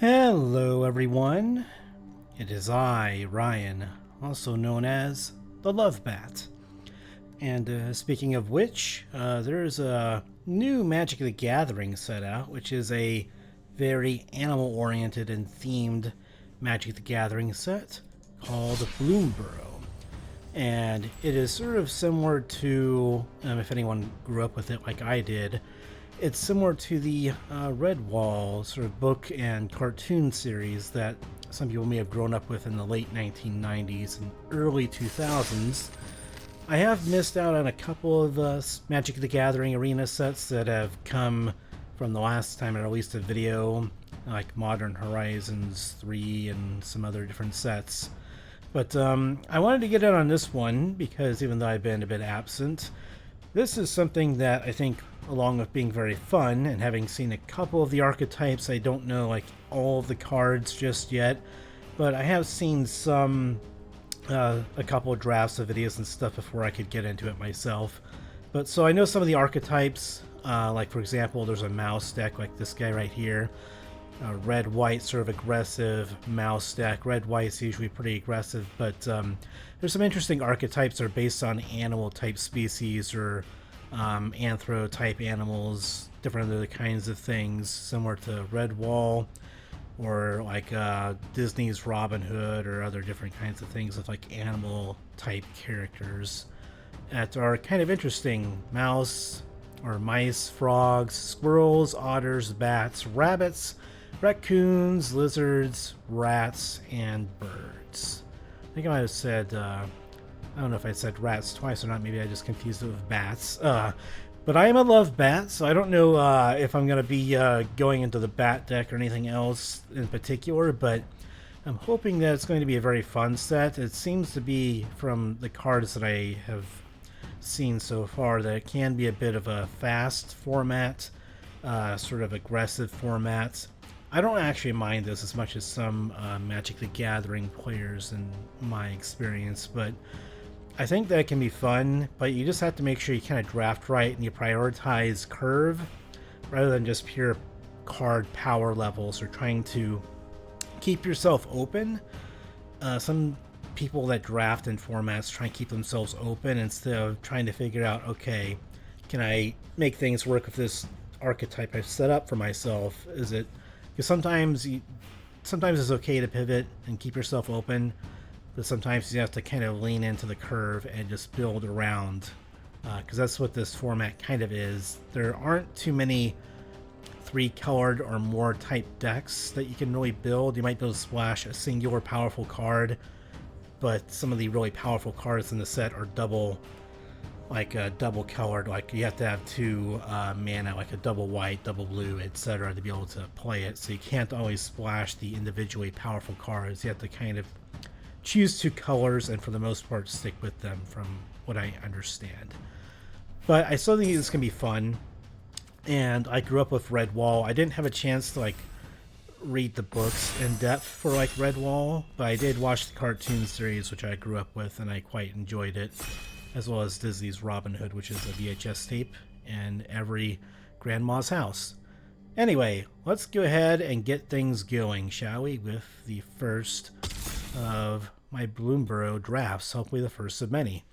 Hello everyone, it is I, Ryan, also known as the Lovebat. And speaking of which, there's a new Magic the Gathering set out, which is a very animal-oriented and themed Magic the Gathering set called Bloomburrow. And it is sort of similar to, if anyone grew up with it like I did, it's similar to the Redwall sort of book and cartoon series that some people may have grown up with in the late 1990s and early 2000s. I have missed out on a couple of Magic the Gathering Arena sets that have come from the last time I released a video, like Modern Horizons 3 and some other different sets. But I wanted to get in on this one because even though I've been a bit absent, this is something that I think, along with being very fun and having seen a couple of the archetypes, I don't know like all of the cards just yet, but I have seen some, a couple of drafts of videos and stuff before I could get into it myself. But so I know some of the archetypes, like for example, there's a mouse deck like this guy right here. Red-white sort of aggressive mouse deck. Red-white's usually pretty aggressive, but there's some interesting archetypes that are based on animal-type species or anthro-type animals, different other kinds of things, similar to Redwall or like Disney's Robin Hood or other different kinds of things with like animal-type characters that are kind of interesting. Mouse or mice, frogs, squirrels, otters, bats, rabbits, raccoons, lizards, rats, and birds. I think I might have said, I don't know if I said rats twice or not, maybe I just confused it with bats. But I am a love bat, so I don't know if I'm going to be going into the bat deck or anything else in particular, but I'm hoping that it's going to be a very fun set. It seems to be, from the cards that I have seen so far, that it can be a bit of a fast format, sort of aggressive format. I don't actually mind this as much as some Magic the Gathering players in my experience, but I think that can be fun, but you just have to make sure you kind of draft right and you prioritize curve rather than just pure card power levels or trying to keep yourself open. Some people that draft in formats try and keep themselves open instead of trying to figure out, okay, can I make things work with this archetype I've set up for myself? Is it because sometimes it's okay to pivot and keep yourself open, but sometimes you have to kind of lean into the curve and just build around, because that's what this format kind of is. There aren't too many 3-colored or more type decks that you can really build. You might be able to splash a singular powerful card, but some of the really powerful cards in the set are double colored. Like you have to have 2 mana, like a double white, double blue, etc., to be able to play it. So you can't always splash the individually powerful cards. You have to kind of choose 2 colors and for the most part stick with them, from what I understand. But I still think this can be fun. And I grew up with Redwall. I didn't have a chance to like read the books in depth for like Redwall, but I did watch the cartoon series, which I grew up with, and I quite enjoyed it, as well as Disney's Robin Hood, which is a VHS tape in every grandma's house. Anyway, let's go ahead and get things going, shall we, with the first of my Bloomburrow drafts, hopefully the first of many.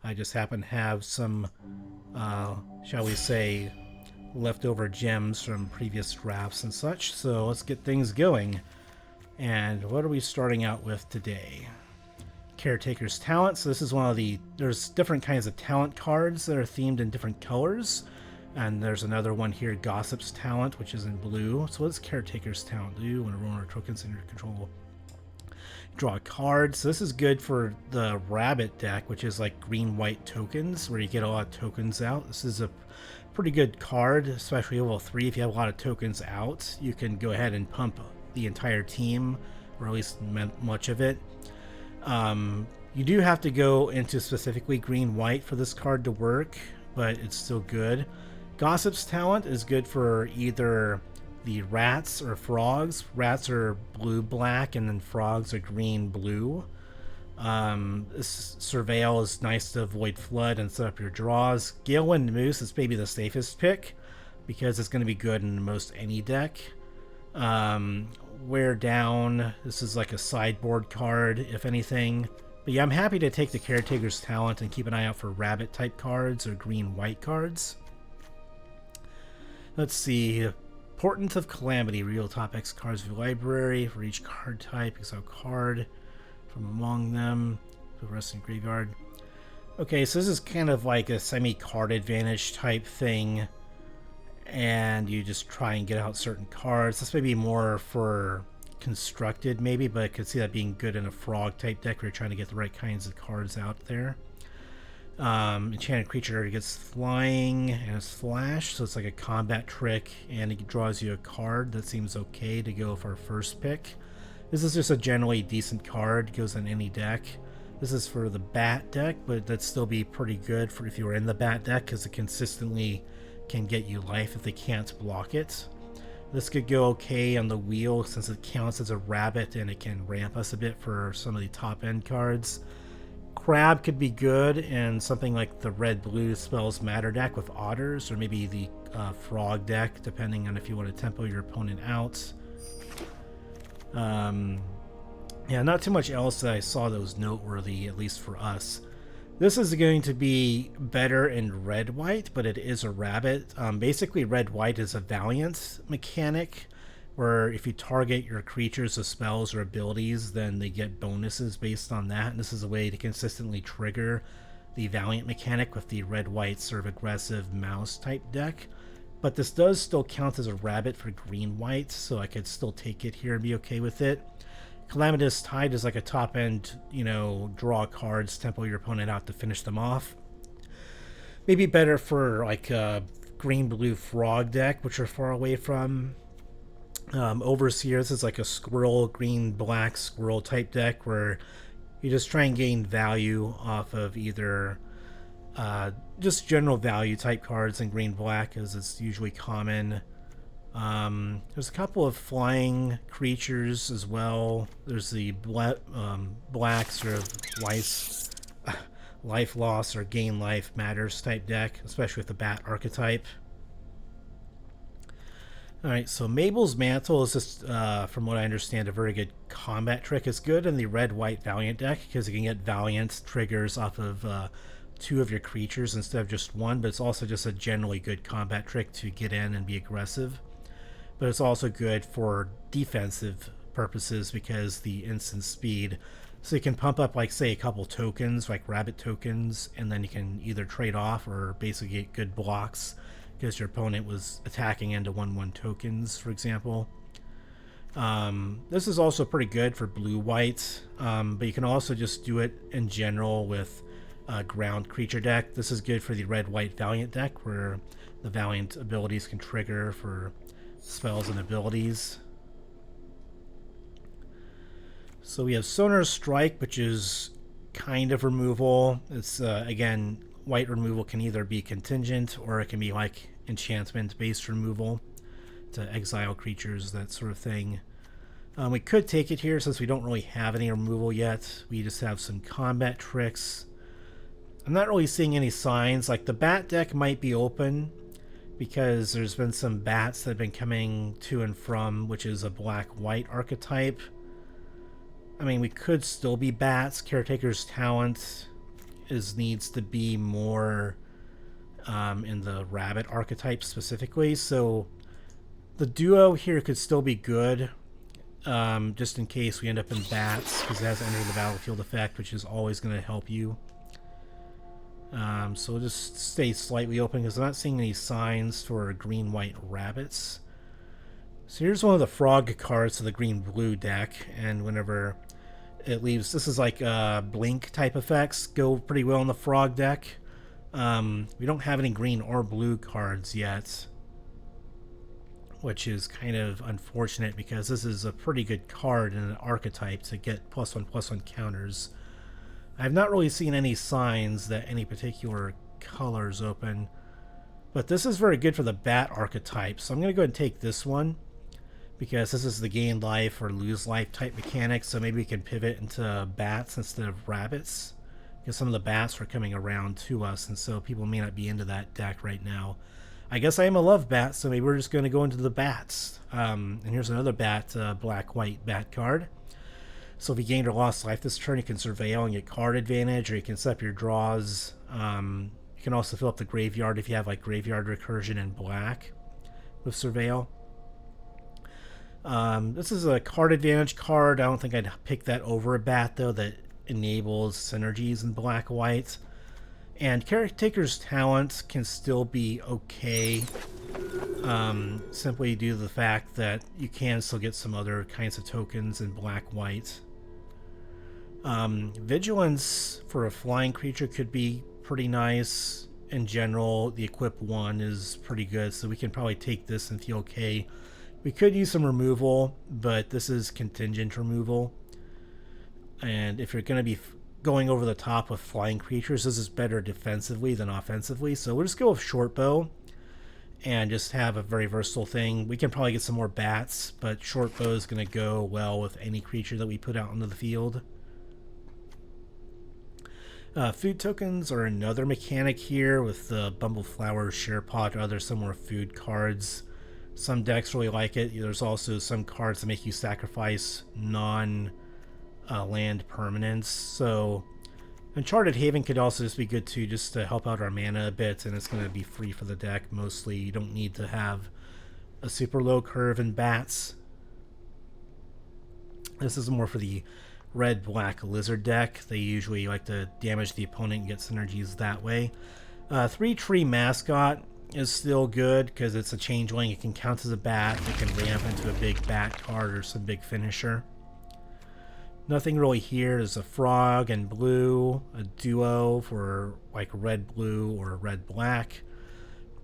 I just happen to have some, shall we say, leftover gems from previous drafts and such, so let's get things going. And what are we starting out with today? Caretaker's Talent. So this is one of there's different kinds of talent cards that are themed in different colors, and there's another one here, Gossip's Talent, which is in blue. So what's Caretaker's Talent do? When a owner tokens in your control, draw a card. So this is good for the rabbit deck, which is like green-white tokens, where you get a lot of tokens out. This is a pretty good card, especially level 3. If you have a lot of tokens out, you can go ahead and pump the entire team, or at least much of it. You do have to go into specifically green-white for this card to work, but it's still good. Gossip's Talent is good for either the rats or frogs. Rats are blue-black, and then frogs are green-blue. This Surveil is nice to avoid flood and set up your draws. Galewind Moose is maybe the safest pick because it's going to be good in most any deck. wear down. This is like a sideboard card, if anything. But yeah, I'm happy to take the Caretaker's Talent and keep an eye out for rabbit type cards or green-white cards. Let's see. Portent of Calamity. Real top X cards of your library. For each card type, exile a card from among them. The rest in graveyard. Okay, so this is kind of like a semi-card advantage type thing. And you just try and get out certain cards. This may be more for constructed maybe, but I could see that being good in a frog type deck where you're trying to get the right kinds of cards out there. Enchanted creature gets flying and it's flash, so it's like a combat trick, and it draws you a card. That seems okay to go for a first pick. This is just a generally decent card, goes in any deck. This is for the bat deck, but that'd still be pretty good for if you were in the bat deck, because it consistently can get you life if they can't block it. This could go okay on the wheel since it counts as a rabbit and it can ramp us a bit for some of the top end cards. Crab could be good in something like the red-blue Spells Matter deck with otters, or maybe the frog deck, depending on if you want to tempo your opponent out. Yeah, not too much else that I saw that was noteworthy, at least for us. This is going to be better in red-white, but it is a rabbit. Basically, red-white is a Valiant mechanic, where if you target your creatures with spells or abilities, then they get bonuses based on that. And this is a way to consistently trigger the Valiant mechanic with the red-white sort of aggressive mouse-type deck. But this does still count as a rabbit for green-white, so I could still take it here and be okay with it. Calamitous Tide is like a top-end, you know, draw cards, tempo your opponent out to finish them off. Maybe better for like a green-blue frog deck, which are far away from. Overseer, this is like a squirrel, green-black squirrel type deck where you just try and gain value off of either just general value type cards in green-black, as it's usually common. There's a couple of flying creatures as well. There's the black sort of life loss or gain life matters type deck, especially with the bat archetype. Alright, so Mabel's Mantle is just, from what I understand, a very good combat trick. It's good in the red-white Valiant deck because you can get Valiant triggers off of 2 of your creatures instead of just 1, but it's also just a generally good combat trick to get in and be aggressive. But it's also good for defensive purposes because the instant speed. So you can pump up, like, say, a couple tokens, like rabbit tokens, and then you can either trade off or basically get good blocks because your opponent was attacking into 1/1 tokens, for example. This is also pretty good for blue-white, but you can also just do it in general with a ground creature deck. This is good for the red-white Valiant deck, where the Valiant abilities can trigger for spells and abilities. So we have Sonar Strike, which is kind of removal. It's, again, white removal can either be contingent or it can be like enchantment-based removal to exile creatures, that sort of thing. We could take it here since we don't really have any removal yet. We just have some combat tricks. I'm not really seeing any signs. Like the bat deck might be open because there's been some bats that have been coming to and from, which is a black-white archetype. I mean, we could still be bats. Caretaker's Talent needs to be more in the rabbit archetype specifically, so the duo here could still be good, just in case we end up in bats, because it has Enter the Battlefield effect, which is always going to help you. So we'll just stay slightly open because I'm not seeing any signs for green-white rabbits. So here's one of the frog cards of the green-blue deck, and whenever it leaves, this is like blink type effects go pretty well in the frog deck. We don't have any green or blue cards yet, which is kind of unfortunate because this is a pretty good card in an archetype to get +1/+1 counters. I've not really seen any signs that any particular colors open, but this is very good for the bat archetype, so I'm going to go ahead and take this one because this is the gain life or lose life type mechanic, so maybe we can pivot into bats instead of rabbits, because some of the bats are coming around to us, and so people may not be into that deck right now. I guess I am a love bat, so maybe we're just going to go into the bats. And here's another bat, black-white bat card. So if you gained or lost life this turn, you can surveil and get card advantage, or you can set up your draws. You can also fill up the graveyard if you have like graveyard recursion in black with surveil. This is a card advantage card. I don't think I'd pick that over a bat though. That enables synergies in black-white. And Caretaker's Talent can still be okay, simply due to the fact that you can still get some other kinds of tokens in black-white. Vigilance for a flying creature could be pretty nice. In general, the equip 1 is pretty good, so we can probably take this and feel okay. We could use some removal, but this is contingent removal. And if you're going to be going over the top with flying creatures, this is better defensively than offensively. So we'll just go with short bow and just have a very versatile thing. We can probably get some more bats, but short bow is going to go well with any creature that we put out into the field. Food tokens are another mechanic here with the Bumbleflower, Sharepot, or other similar food cards. Some decks really like it. There's also some cards that make you sacrifice non-land permanents. So Uncharted Haven could also just be good too, just to help out our mana a bit, and it's going to be free for the deck mostly. You don't need to have a super low curve in bats. This is more for the red-black lizard deck. They usually like to damage the opponent and get synergies that way. 3-tree mascot is still good because it's a changeling. It can count as a bat. It can ramp into a big bat card or some big finisher. Nothing really here. There's a frog and blue, a duo for like red-blue or red-black.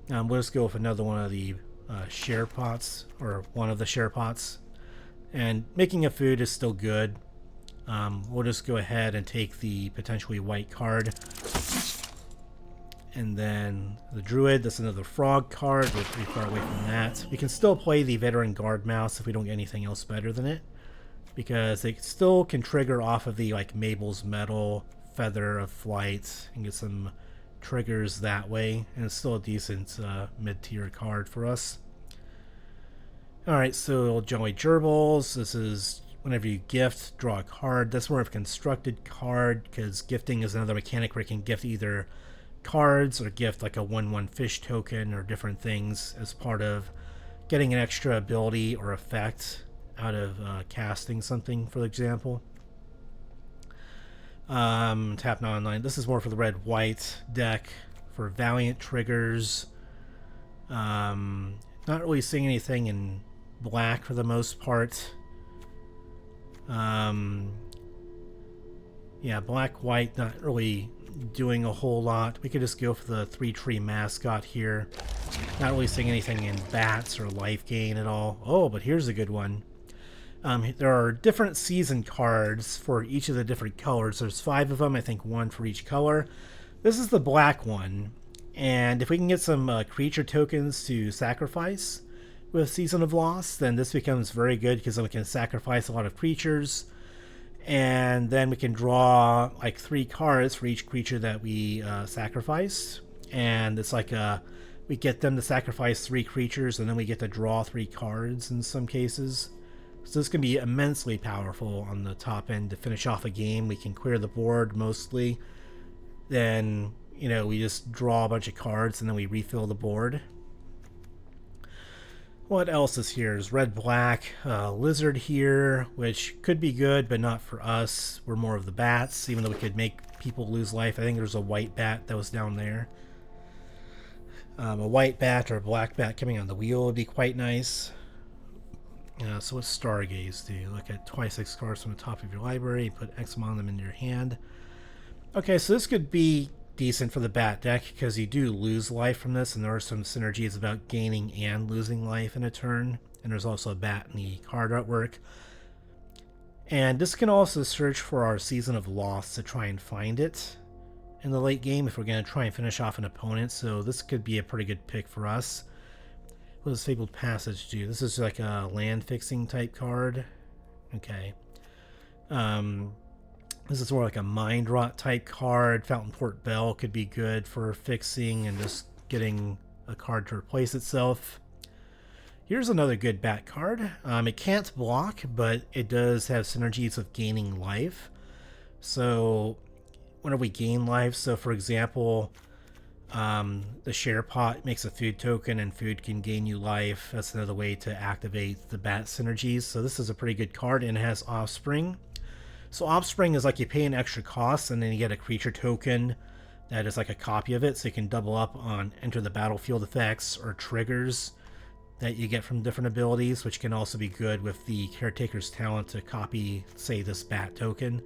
We'll just go with another one of the Sharepots, or one of the Sharepots. And making a food is still good. We'll just go ahead and take the potentially white card. And then the Druid, that's another frog card. We're pretty far away from that. We can still play the Veteran Guard Mouse if we don't get anything else better than it, because it still can trigger off of the like Mabel's Metal, Feather of Flight, and get some triggers that way. And it's still a decent mid-tier card for us. Alright, so Jolly Gerbils. This is whenever you gift, draw a card. That's more of a constructed card, because gifting is another mechanic where you can gift either cards or gift like a 1/1 fish token or different things as part of getting an extra ability or effect out of casting something, for example. Tap not online. This is more for the red-white deck for Valiant triggers. Not really seeing anything in black for the most part. Yeah, black-white not really doing a whole lot. We could just go for the 3-tree mascot here. Not really seeing anything in bats or life gain at all. Oh, but here's a good one. There are different season cards for each of the different colors. There's 5 of them, I think 1 for each color. This is the black one, and if we can get some creature tokens to sacrifice with Season of Loss, then this becomes very good, because then we can sacrifice a lot of creatures, and then we can draw like 3 cards for each creature that we sacrifice. And it's like we get them to sacrifice 3 creatures, and then we get to draw 3 cards in some cases. So this can be immensely powerful on the top end to finish off a game. We can clear the board mostly. Then, you know, we just draw a bunch of cards and then we refill the board. What else is here? There's red-black lizard here, which could be good, but not for us. We're more of the bats, even though we could make people lose life. I think there's a white bat that was down there. A white bat or a black bat coming on the wheel would be quite nice. So what Stargaze do? Look at twice X cards from the top of your library, put X among them in your hand. Okay, so this could be decent for the bat deck, because you do lose life from this, and there are some synergies about gaining and losing life in a turn. And there's also a bat in the card artwork. And this can also search for our Season of Loss to try and find it in the late game if we're going to try and finish off an opponent. So this could be a pretty good pick for us. What does Fabled Passage do? This is like a land fixing type card. Okay. This is more like a Mind Rot type card. Fountain Port Bell could be good for fixing and just getting a card to replace itself. Here's another good bat card. It can't block, but it does have synergies with gaining life. So whenever we gain life, so for example, the share pot makes a food token and food can gain you life. That's another way to activate the bat synergies. So this is a pretty good card, and it has offspring. So offspring is like you pay an extra cost and then you get a creature token that is like a copy of it, so you can double up on enter the battlefield effects or triggers that you get from different abilities, which can also be good with the caretaker's talent to copy, say, this bat token.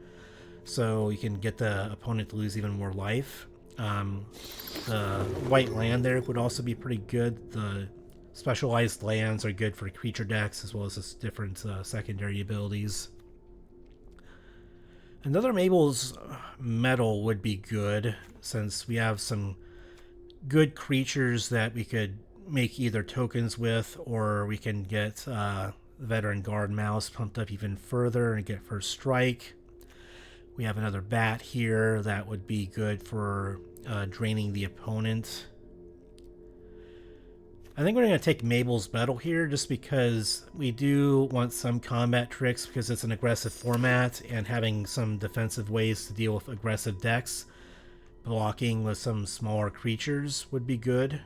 So you can get the opponent to lose even more life. The white land there would also be pretty good. The specialized lands are good for creature decks as well as its different secondary abilities. Another Mabel's Metal would be good, since we have some good creatures that we could make either tokens with, or we can get Veteran Guard Mouse pumped up even further and get first strike. We have another bat here that would be good for draining the opponent. I think we're going to take Mabel's Metal here just because we do want some combat tricks, because it's an aggressive format, and having some defensive ways to deal with aggressive decks. Blocking with some smaller creatures would be good.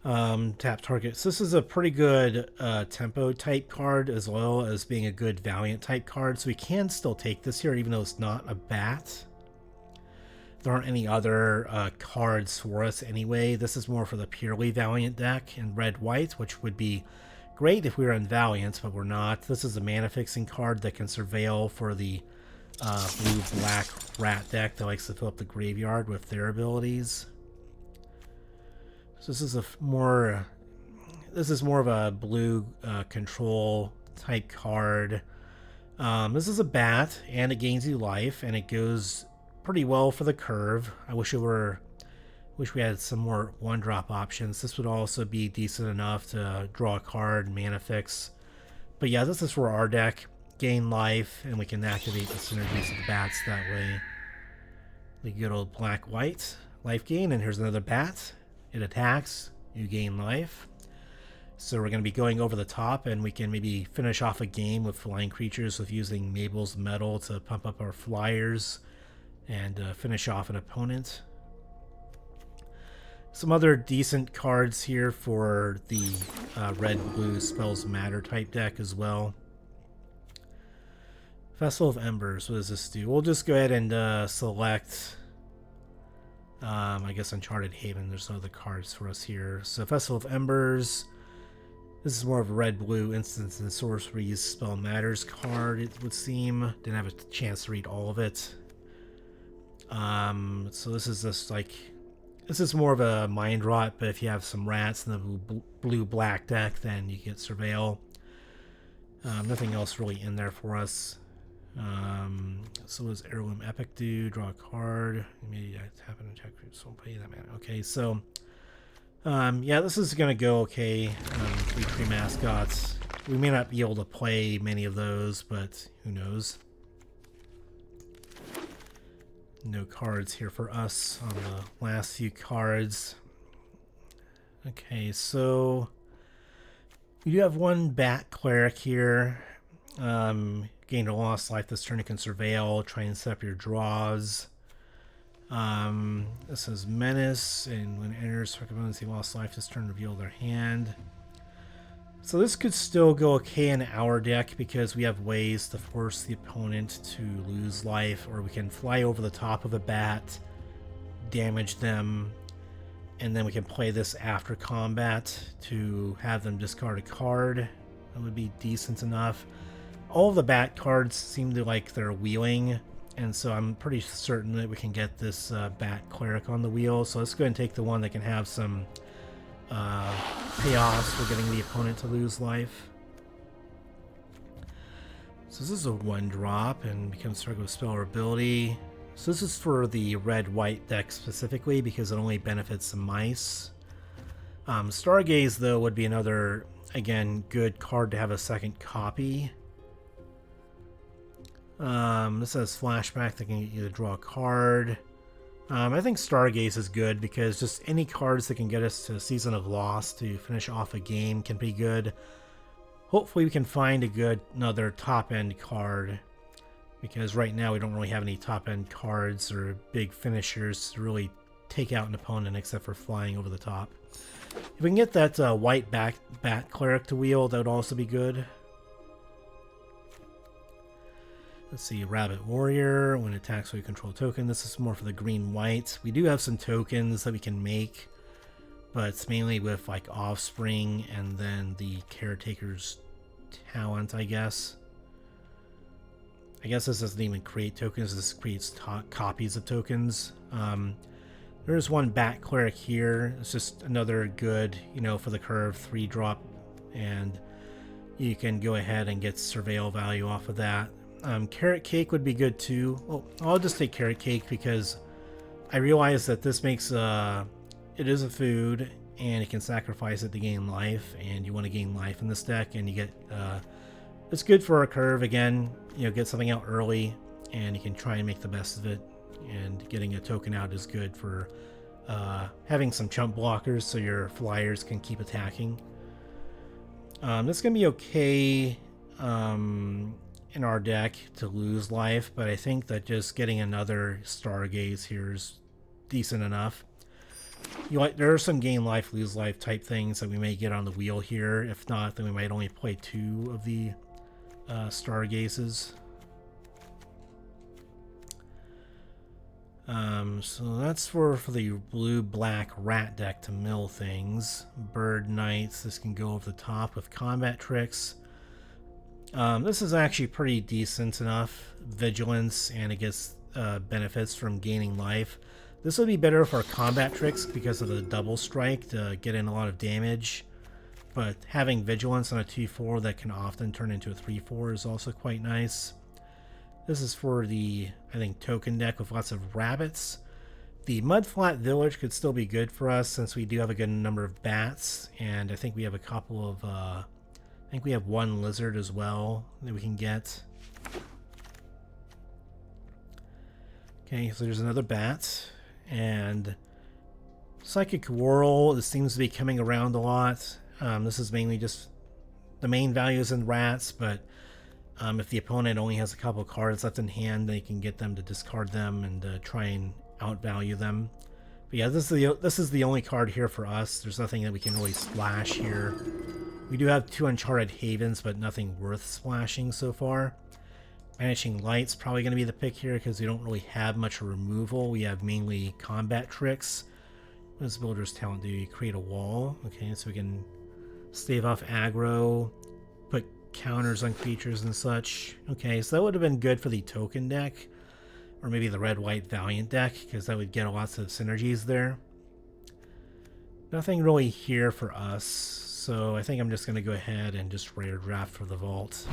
Tap targets. This is a pretty good tempo type card, as well as being a good Valiant type card, so we can still take this here even though it's not a bat. There aren't any other cards for us anyway. This is more for the purely Valiant deck in red-white, which would be great if we were in Valiant, but we're not. This is a mana fixing card that can surveil for the blue-black rat deck that likes to fill up the graveyard with their abilities. So this is more of a blue control type card. This is a bat, and it gains you life, and it goes pretty well for the curve. I wish we had some more one-drop options. This would also be decent enough to draw a card, mana fix. But yeah, this is for our deck. Gain life, and we can activate the synergies of the bats that way. The good old black-white life gain, and here's another bat. It attacks, you gain life. So we're going to be going over the top, and we can maybe finish off a game with flying creatures with using Mabel's Metal to pump up our flyers and finish off an opponent. Some other decent cards here for the red-blue Spells Matter type deck as well. Festival of Embers, what does this do? We'll just go ahead and select, I guess, Uncharted Haven. There's no other cards for us here. So Festival of Embers, this is more of a red-blue Instants and Sorceries Spell Matters card, it would seem. Didn't have a chance to read all of it. So this is just like, this is more of a mind rot, but if you have some rats in the blue-black deck, then you get Surveil. Nothing else really in there for us. So what does Heirloom Epic do? Draw a card. Maybe I tap an attack group, so I'll pay that mana. Okay, so yeah, this is gonna go okay. 3 mascots. We may not be able to play many of those, but who knows? No cards here for us on the last few cards. Okay, so we do have one Bat Cleric here. Gain or lost life this turn, you can Surveil, try and set up your draws. This is Menace, and when it enters, opponents lost life this turn, reveal their hand. So this could still go okay in our deck because we have ways to force the opponent to lose life, or we can fly over the top of a bat, damage them, and then we can play this after combat to have them discard a card. That would be decent enough. All of the bat cards seem to like they're wheeling, and so I'm pretty certain that we can get this Bat Cleric on the wheel. So let's go ahead and take the one that can have some payoffs for getting the opponent to lose life. So this is a 1-drop and becomes target with spell or ability. So this is for the red-white deck specifically because it only benefits the mice. Stargaze, though, would be another, again, good card to have a second copy. This has flashback that can either draw a card, I think Stargaze is good because just any cards that can get us to Season of Loss to finish off a game can be good. Hopefully we can find another top-end card, because right now we don't really have any top-end cards or big finishers to really take out an opponent except for flying over the top. If we can get that white bat cleric to wheel, that would also be good. Let's see, Rabbit Warrior. When it attacks, we control token. This is more for the green-white. We do have some tokens that we can make, but it's mainly with like Offspring and then the Caretaker's Talent, I guess. I guess this doesn't even create tokens. This creates copies of tokens. There's one Bat Cleric here. It's just another good, for the curve 3-drop, and you can go ahead and get Surveil value off of that. Carrot Cake would be good too. Well, I'll just take Carrot Cake because I realize that this makes it is a food and it can sacrifice it to gain life, and you want to gain life in this deck, and you get it's good for a curve again. Get something out early and you can try and make the best of it, and getting a token out is good for having some chump blockers so your flyers can keep attacking. This is gonna be okay in our deck to lose life, but I think that just getting another Stargaze here is decent enough. There are some gain life, lose life type things that we may get on the wheel here. If not, then we might only play 2 of the Stargazes. So that's for the blue-black rat deck to mill things. Bird Knights, this can go over the top with combat tricks. This is actually pretty decent enough. Vigilance, and it gets benefits from gaining life. This would be better for combat tricks because of the double strike to get in a lot of damage. But having Vigilance on a 2-4 that can often turn into a 3-4 is also quite nice. This is for the, I think, token deck with lots of rabbits. The Mudflat Village could still be good for us since we do have a good number of bats, and I think we have a couple of I think we have one lizard as well that we can get. Okay, so there's another bat. And Psychic Whirl, this seems to be coming around a lot. This is mainly just the main values in rats, but if the opponent only has a couple cards left in hand, they can get them to discard them and try and outvalue them. But yeah, this is the only card here for us. There's nothing that we can really splash here. We do have 2 Uncharted Havens, but nothing worth splashing so far. Vanishing Light's probably going to be the pick here because we don't really have much removal. We have mainly combat tricks. What does Builder's Talent do? You create a wall. Okay, so we can stave off aggro, put counters on creatures and such. Okay, so that would have been good for the token deck, or maybe the red-white Valiant deck, because that would get lots of synergies there. Nothing really here for us, so I think I'm just going to go ahead and just rare draft for the vault.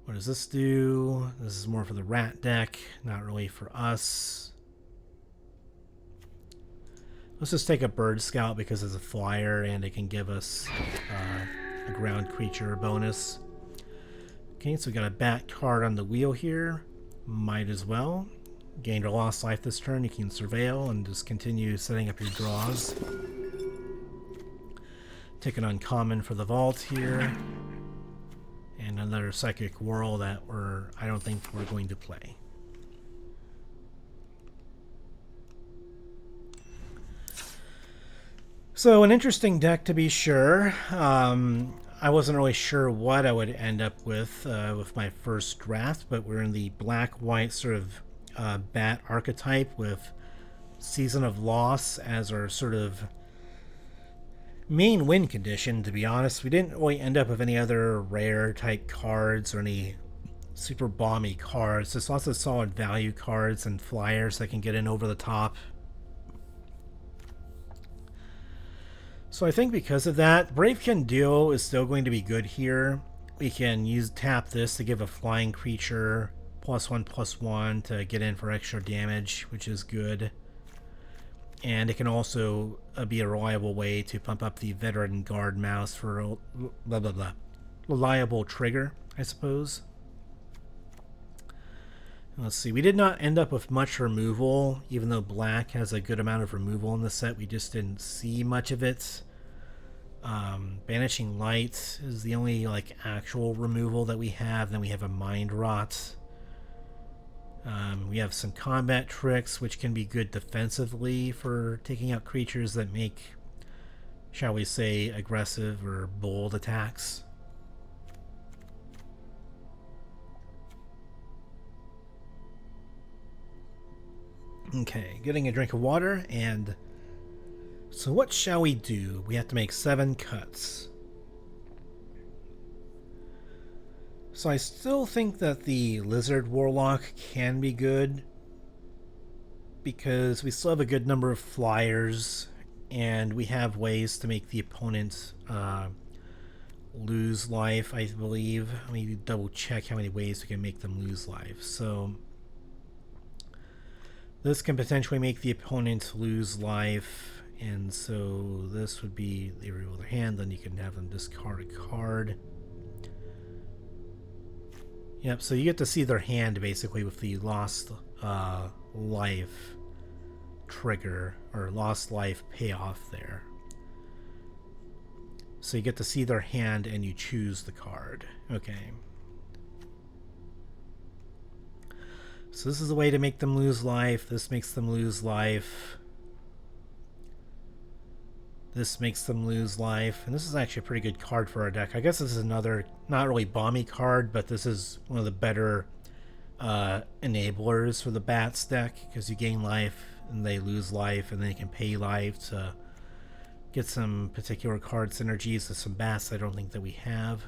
What does this do? This is more for the rat deck, not really for us. Let's just take a Bird Scout because it's a flyer and it can give us a ground creature bonus. Okay, so we got a bat card on the wheel here. Might as well. Gained or lost life this turn. You can surveil and just continue setting up your draws. Take an uncommon for the vault here. And another Psychic Whirl that I don't think we're going to play. So an interesting deck to be sure. I wasn't really sure what I would end up with my first draft, but we're in the black-white sort of bat archetype with Season of Loss as our sort of main win condition, to be honest. We didn't really end up with any other rare type cards or any super bomby cards. Just lots of solid value cards and flyers that can get in over the top. So I think because of that, Bravekin Duo is still going to be good here. We can tap this to give a flying creature +1/+1 to get in for extra damage, which is good. And it can also be a reliable way to pump up the Veteran Guard Mouse for a reliable trigger, I suppose. Let's see, we did not end up with much removal, even though black has a good amount of removal in the set. We just didn't see much of it. Banishing Light is the only like actual removal that we have. Then we have a Mind Rot. We have some combat tricks, which can be good defensively for taking out creatures that make, shall we say, aggressive or bold attacks. Okay, getting a drink of water, and so what shall we do? We have to make 7 cuts. So I still think that the Lizard Warlock can be good, because we still have a good number of flyers, and we have ways to make the opponent lose life, I believe. Let me double check how many ways we can make them lose life. So this can potentially make the opponent lose life, and so this would be the reveal their hand, then you can have them discard a card. Yep, so you get to see their hand basically with the lost life trigger, or lost life payoff there. So you get to see their hand and you choose the card. Okay. So this is a way to make them lose life. This makes them lose life. This makes them lose life. And this is actually a pretty good card for our deck. I guess this is another, not really bomby card, but this is one of the better enablers for the Bats deck, because you gain life and they lose life, and then you can pay life to get some particular card synergies with some Bats I don't think that we have.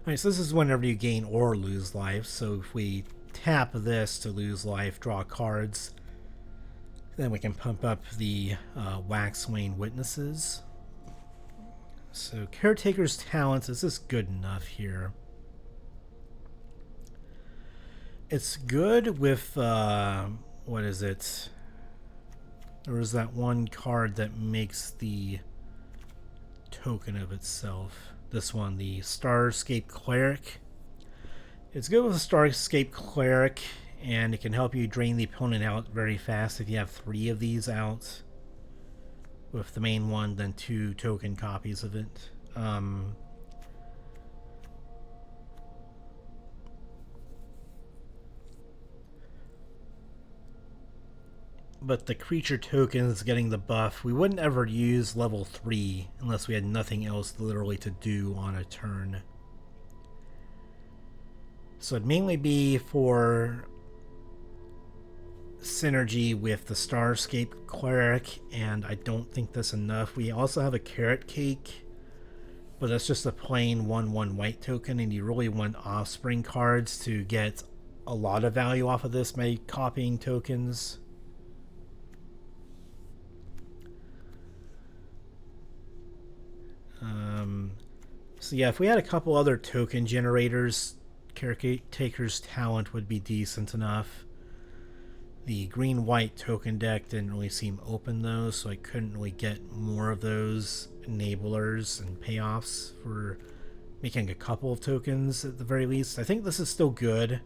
Alright, so this is whenever you gain or lose life. So if we tap this to lose life, draw cards, then we can pump up the Waxwing Witnesses. So Caretaker's Talents, is this good enough here? It's good with, what is it? There was that one card that makes the token of itself. This one, the Starscape Cleric. It's good with a Starscape Cleric, and it can help you drain the opponent out very fast if you have 3 of these out. With the main one, then 2 token copies of it. But the creature tokens getting the buff, we wouldn't ever use level 3 unless we had nothing else literally to do on a turn. So it'd mainly be for synergy with the Starscape Cleric, and I don't think that's enough. We also have a Carrot Cake, but that's just a plain 1/1 white token, and you really want Offspring cards to get a lot of value off of this by copying tokens. So yeah, if we had a couple other token generators, Caretaker's Talent would be decent enough. The green-white token deck didn't really seem open though, so I couldn't really get more of those enablers and payoffs for making a couple of tokens at the very least. I think this is still good.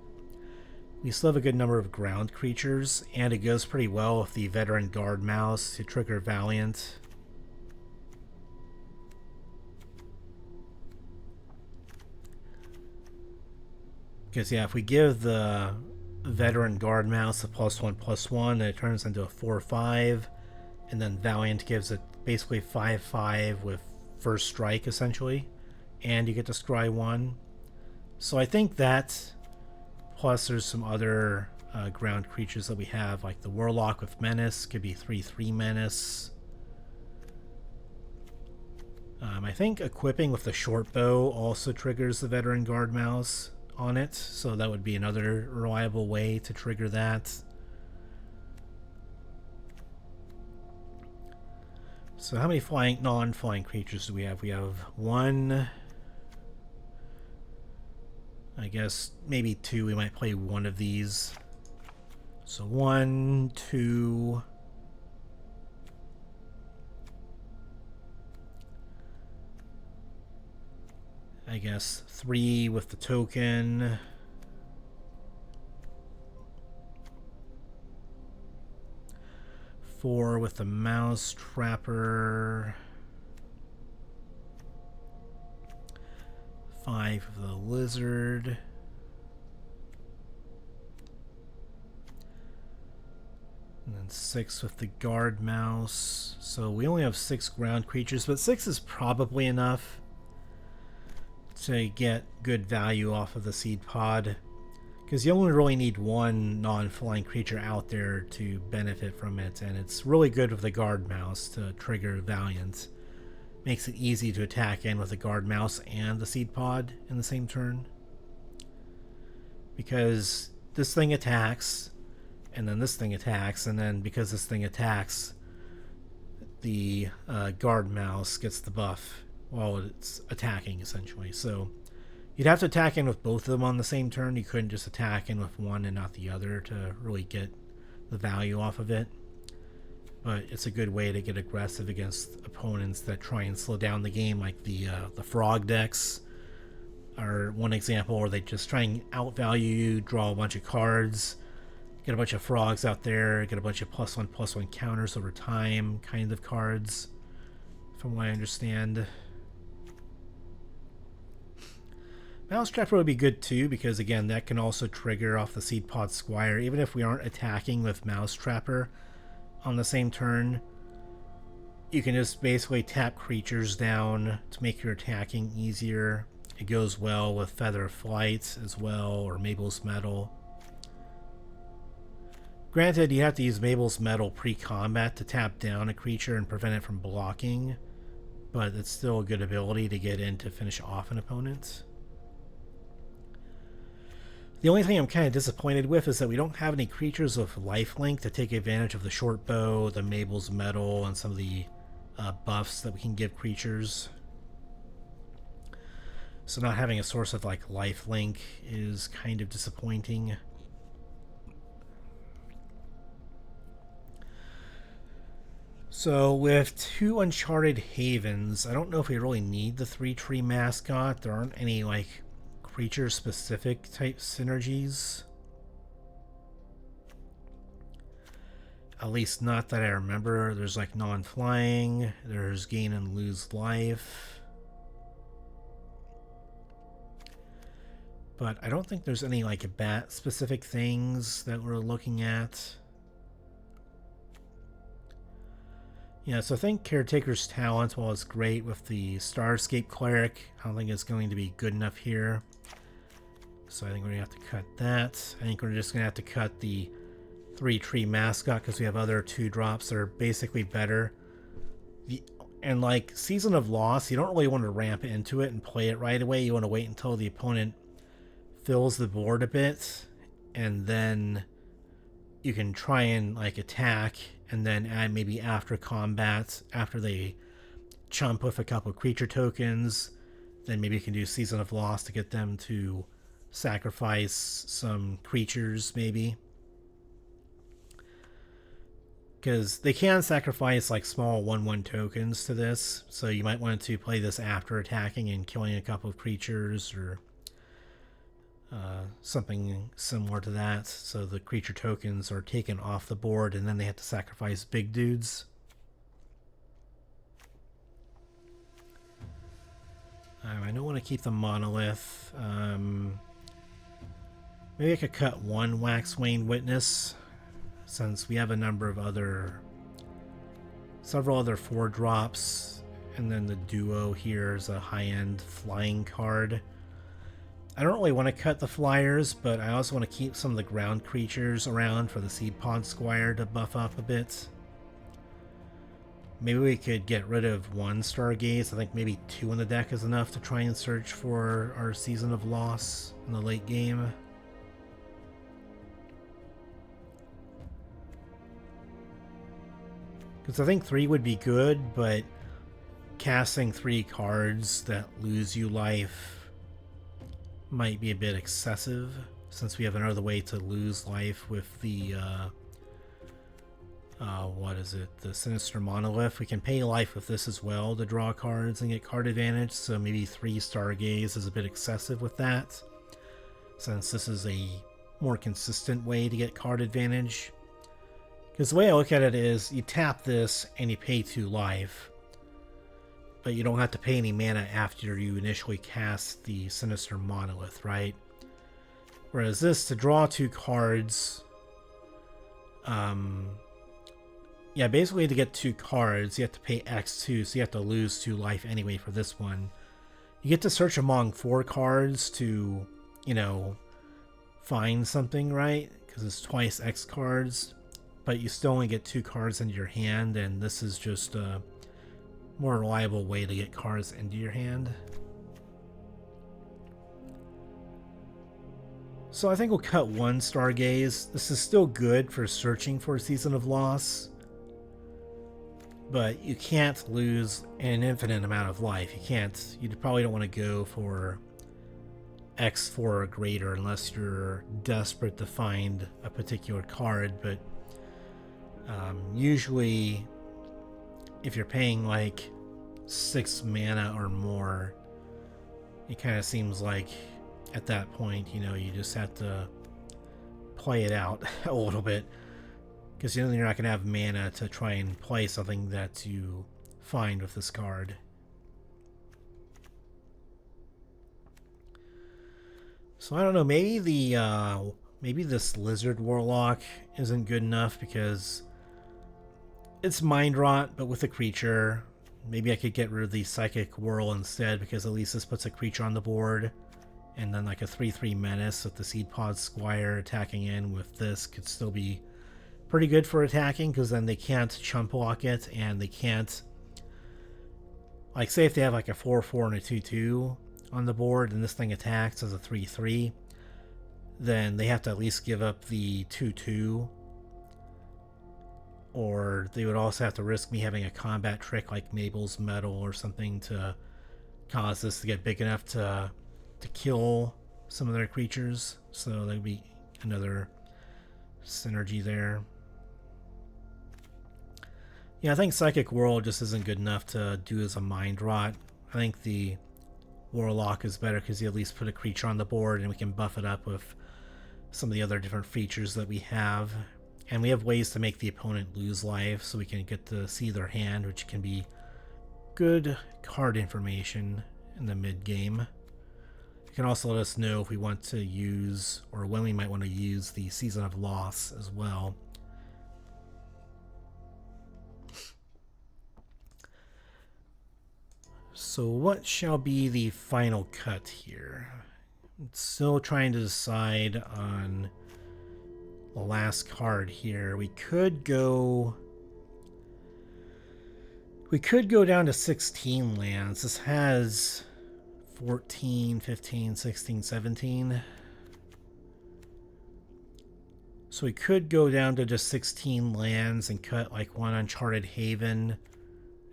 We still have a good number of ground creatures, and it goes pretty well with the Veteran Guard Mouse to trigger Valiant. Because yeah, if we give the Veteran Guard Mouse a +1/+1, it turns into a 4/5, and then Valiant gives it basically 5/5 with first strike essentially, and you get to scry 1. So I think that, plus there's some other ground creatures that we have, like the Warlock with Menace could be 3/3 Menace. I think equipping with the short bow also triggers the Veteran Guard Mouse on it, so that would be another reliable way to trigger that. So how many flying, non-flying creatures do we have? We have 1, I guess maybe 2. We might play one of these. So 1, 2, I guess 3 with the token. Four with the mouse trapper. 5 with the lizard. And then 6 with the guard mouse. So we only have 6 ground creatures, but 6 is probably enough to get good value off of the seed pod. Because you only really need one non-flying creature out there to benefit from it, and it's really good with the guard mouse to trigger Valiant. Makes it easy to attack in with the guard mouse and the seed pod in the same turn. Because this thing attacks, and then this thing attacks, and then because this thing attacks, the guard mouse gets the buff while it's attacking, essentially. So you'd have to attack in with both of them on the same turn. You couldn't just attack in with one and not the other to really get the value off of it. But it's a good way to get aggressive against opponents that try and slow down the game, like the frog decks are one example, where they just try and outvalue you, draw a bunch of cards, get a bunch of frogs out there, get a bunch of +1/+1 counters over time kind of cards, from what I understand. Mouse Trapper would be good too, because again, that can also trigger off the Seed Pod Squire. Even if we aren't attacking with Mouse Trapper on the same turn, you can just basically tap creatures down to make your attacking easier. It goes well with Feather Flight as well, or Mabel's Metal. Granted, you have to use Mabel's Metal pre-combat to tap down a creature and prevent it from blocking, but it's still a good ability to get in to finish off an opponent. The only thing I'm kind of disappointed with is that we don't have any creatures with lifelink to take advantage of the short bow, the Mabel's Metal, and some of the buffs that we can give creatures. So not having a source of like lifelink is kind of disappointing. So with 2 Uncharted Havens, I don't know if we really need the 3-tree mascot. There aren't any like creature specific type synergies, at least not that I remember. There's like non-flying, there's gain and lose life, but I don't think there's any like bat specific things that we're looking at. Yeah, so I think Caretaker's Talent, while it's great with the Starscape Cleric, I don't think it's going to be good enough here. So I think we're going to have to cut that. I think we're just going to have to cut the 3-tree mascot because we have other 2-drops that are basically better. And like Season of Loss, you don't really want to ramp into it and play it right away. You want to wait until the opponent fills the board a bit, and then you can try and like attack, and then add maybe after combat, after they chump with a couple creature tokens, then maybe you can do Season of Loss to get them to sacrifice some creatures, maybe. Because they can sacrifice like small 1/1 tokens to this, so you might want to play this after attacking and killing a couple of creatures, or something similar to that, so the creature tokens are taken off the board and then they have to sacrifice big dudes. I don't want to keep the monolith. Maybe I could cut 1 Waxwane Witness, since we have a number of several other 4-drops, and then the duo here is a high-end flying card. I don't really want to cut the flyers, but I also want to keep some of the ground creatures around for the Seed Pod Squire to buff up a bit. Maybe we could get rid of 1 Stargaze. I think maybe 2 in the deck is enough to try and search for our Season of Loss in the late game. Because I think 3 would be good, but casting 3 cards that lose you life might be a bit excessive, since we have another way to lose life with the what is it? The Sinister Monolith. We can pay life with this as well to draw cards and get card advantage. So maybe 3 Stargaze is a bit excessive with that, since this is a more consistent way to get card advantage. Because the way I look at it is, you tap this and you pay 2 life, but you don't have to pay any mana after you initially cast the Sinister Monolith, right? Whereas this, to draw 2 cards, yeah, basically to get 2 cards, you have to pay X2, so you have to lose 2 life anyway for this one. You get to search among 4 cards to, you know, find something, right? Because it's twice X cards, but you still only get 2 cards into your hand, and this is just a more reliable way to get cards into your hand. So I think we'll cut 1 Stargaze. This is still good for searching for a Season of Loss, but you can't lose an infinite amount of life. You probably don't want to go for X4 or greater unless you're desperate to find a particular card, but usually if you're paying like 6 mana or more, it kind of seems like at that point, you know, you just have to play it out a little bit, because you're not going to have mana to try and play something that you find with this card. So I don't know, maybe maybe this Lizard Warlock isn't good enough because it's Mind Rot, but with a creature. Maybe I could get rid of the Psychic Whirl instead, because at least this puts a creature on the board. And then like a 3/3 Menace with the Seed Pod Squire attacking in with this could still be pretty good for attacking, because then they can't chump block it, and they can't, like, say if they have like a 4/4 and a 2/2 on the board and this thing attacks as a 3/3, then they have to at least give up the 2/2, or they would also have to risk me having a combat trick like Mabel's Metal or something to cause this to get big enough to kill some of their creatures. So there would be another synergy there. Yeah, I think Psychic Whirl just isn't good enough to do as a Mind Rot. I think the Warlock is better because you at least put a creature on the board and we can buff it up with some of the other different features that we have. And we have ways to make the opponent lose life, so we can get to see their hand, which can be good card information in the mid-game. You can also let us know if we want to use, or when we might want to use, the Season of Loss as well. So what shall be the final cut here? I'm still trying to decide on the last card here. We could go down to 16 lands. This has 14, 15, 16, 17. So we could go down to just 16 lands and cut like 1 Uncharted Haven,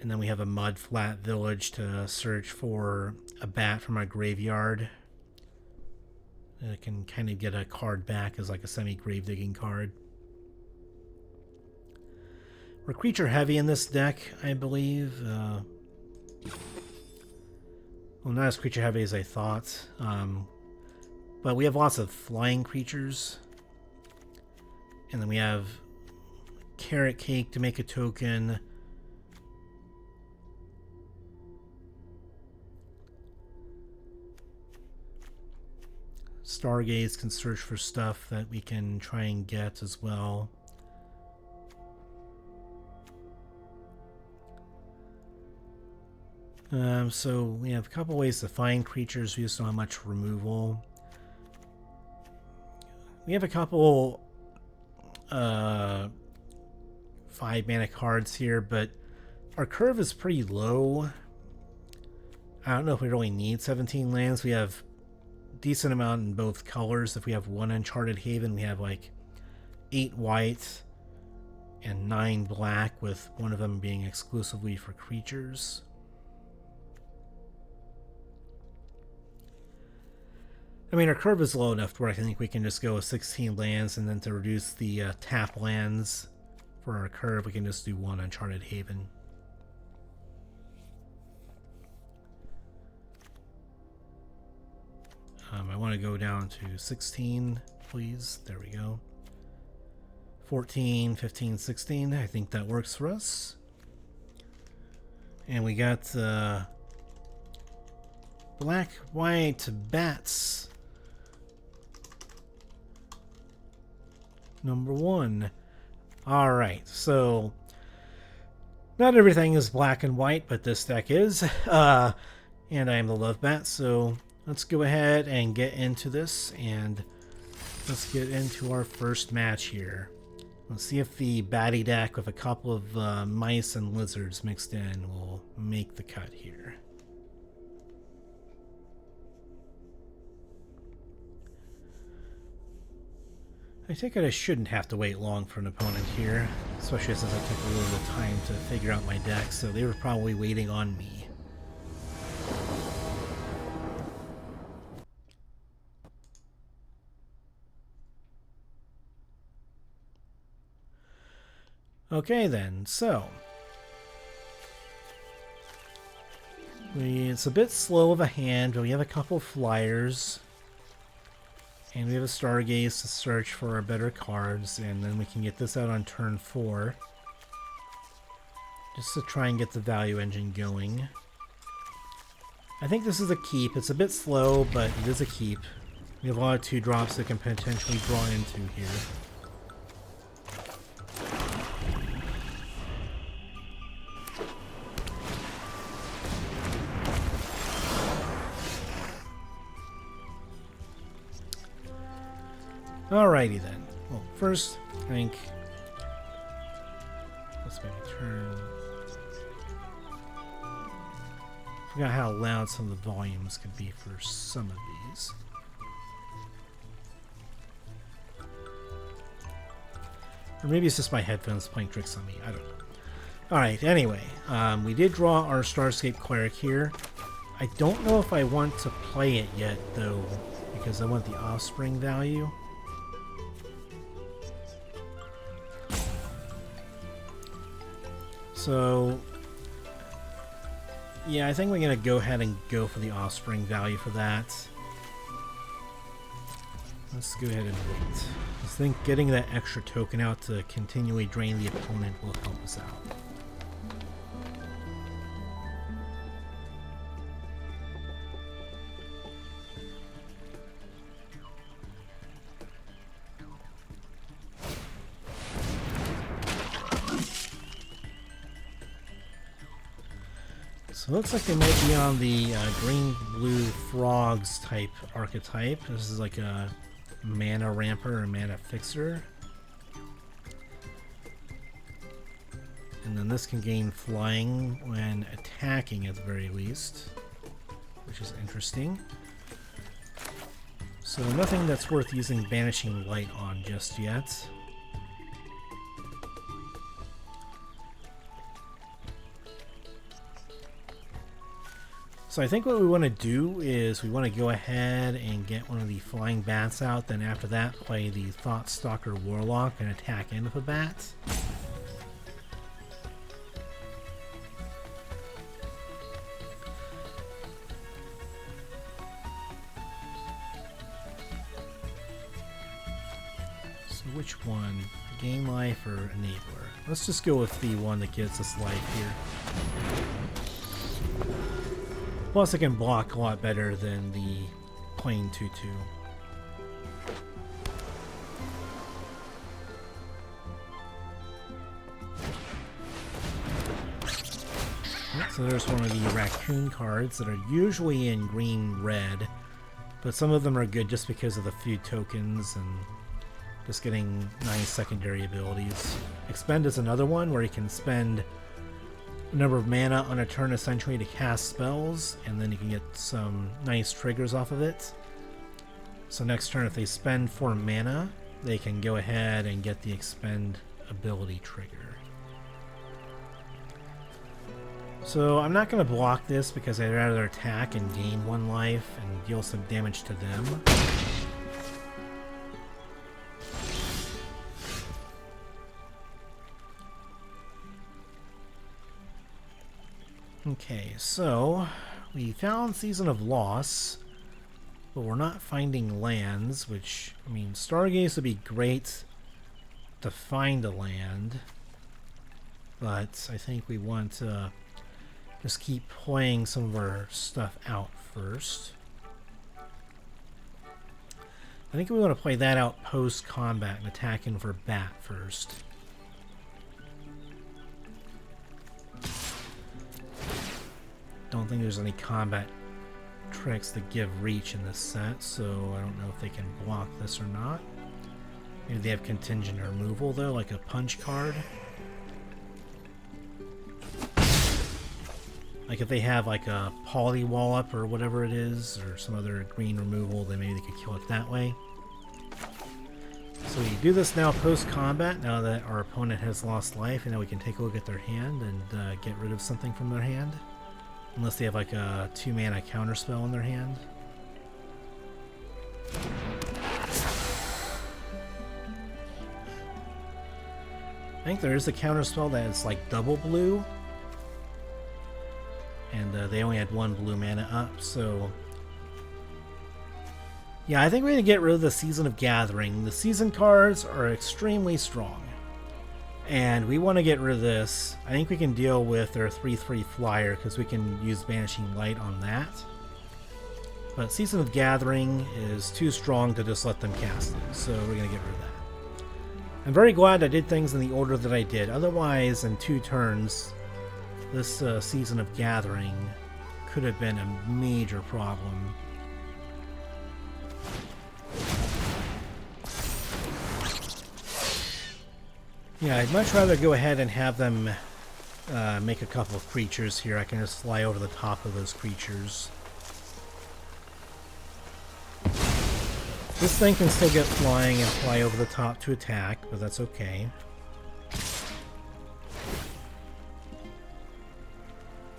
and then we have a Mudflat Village to search for a bat from our graveyard. And it can kind of get a card back as like a semi-grave digging card. We're creature heavy in this deck, I believe. Well, not as creature heavy as I thought. But we have lots of flying creatures. And then we have Carrot Cake to make a token. Stargaze can search for stuff that we can try and get as well. So we have a couple ways to find creatures. We just don't have much removal. We have a couple 5-mana cards here, but our curve is pretty low. I don't know if we really need 17 lands. We have decent amount in both colors. If we have 1 Uncharted Haven, we have like 8 white and 9 black, with one of them being exclusively for creatures. I mean, our curve is low enough where I think we can just go with 16 lands, and then to reduce the tap lands, For our curve, we can just do 1 Uncharted Haven. I want to go down to 16, please. There we go. 14, 15, 16. I think that works for us. And we got black, white bats. Number 1. Alright, so not everything is black and white, but this deck is. And I am the Lovebat, so let's go ahead and get into this, and let's get into our first match here. Let's see if the baddie deck with a couple of mice and lizards mixed in will make the cut here. I take it I shouldn't have to wait long for an opponent here, especially since I took a little bit of time to figure out my deck, so they were probably waiting on me. Okay then, so it's a bit slow of a hand, but we have a couple flyers, and we have a Stargaze to search for our better cards, and then we can get this out on turn 4, just to try and get the value engine going. I think this is a keep. It's a bit slow, but it is a keep. We have a lot of 2-drops that can potentially draw into here. Alrighty then. Well, first, I think let's maybe turn. Forgot how loud some of the volumes could be for some of these. Or maybe it's just my headphones playing tricks on me. I don't know. Alright, anyway, we did draw our Starscape Cleric here. I don't know if I want to play it yet, though, because I want the offspring value. So, yeah, I think we're going to go ahead and go for the offspring value for that. Let's go ahead and wait. I think getting that extra token out to continually drain the opponent will help us out. So it looks like they might be on the green-blue frogs type archetype. This is like a mana ramper or mana fixer. And then this can gain flying when attacking at the very least, which is interesting. So nothing that's worth using Banishing Light on just yet. So I think what we want to do is we want to go ahead and get one of the flying bats out, then after that play the Thoughtstalker Warlock and attack in with a bat. So which one? Gain life or enabler? Let's just go with the one that gives us life here. Plus, it can block a lot better than the plain 2/2. So there's one of the raccoon cards that are usually in green-red, but some of them are good just because of the few tokens and just getting nice secondary abilities. Expend is another one where you can spend a number of mana on a turn essentially to cast spells, and then you can get some nice triggers off of it. So next turn, if they spend 4 mana, they can go ahead and get the expend ability trigger. So I'm not going to block this because I'd rather attack and gain 1 life and deal some damage to them. Okay, so we found Season of Loss, but we're not finding lands, which, I mean, Stargaze would be great to find a land, but I think we want to just keep playing some of our stuff out first. I think we want to play that out post-combat and attacking for bat first. Don't think there's any combat tricks that give reach in this set, so I don't know if they can block this or not. Maybe they have contingent removal though, like a punch card. Like if they have like a polywall up or whatever it is, or some other green removal, then maybe they could kill it that way. So we do this now post-combat, now that our opponent has lost life, and now we can take a look at their hand and get rid of something from their hand. Unless they have like a 2-mana counterspell in their hand. I think there is a counterspell that is like double blue. And they only had 1 blue mana up, so... Yeah, I think we're going to get rid of the Season of Gathering. The season cards are extremely strong. And we want to get rid of this. I think we can deal with their 3/3 flyer because we can use Banishing Light on that. But Season of Gathering is too strong to just let them cast it, so we're going to get rid of that. I'm very glad I did things in the order that I did. Otherwise, in 2 turns, this Season of Gathering could have been a major problem. Yeah, I'd much rather go ahead and have them make a couple of creatures here. I can just fly over the top of those creatures. This thing can still get flying and fly over the top to attack, but that's okay.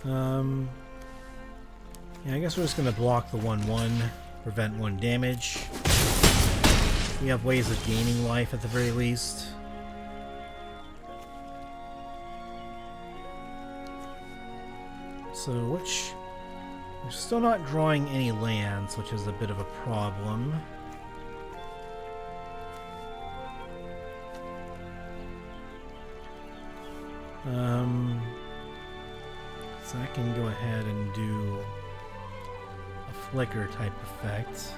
Yeah, I guess we're just going to block the 1/1, prevent 1 damage. We have ways of gaining life at the very least. So, we're still not drawing any lands, which is a bit of a problem. So I can go ahead and do a flicker type effect.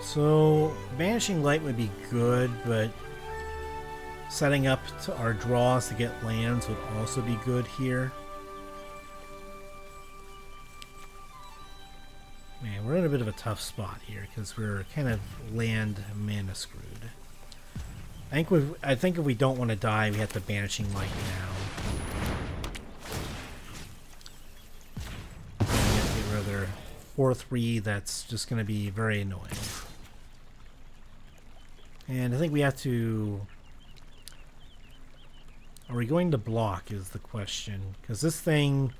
So, Banishing Light would be good, but setting up to our draws to get lands would also be good here. Man, we're in a bit of a tough spot here because we're kind of land mana screwed. I think if we don't want to die, we have to Banishing Light now. We have to get rid of their 4/3. That's just going to be very annoying. And I think we have to... Are we going to block is the question. Because this thing...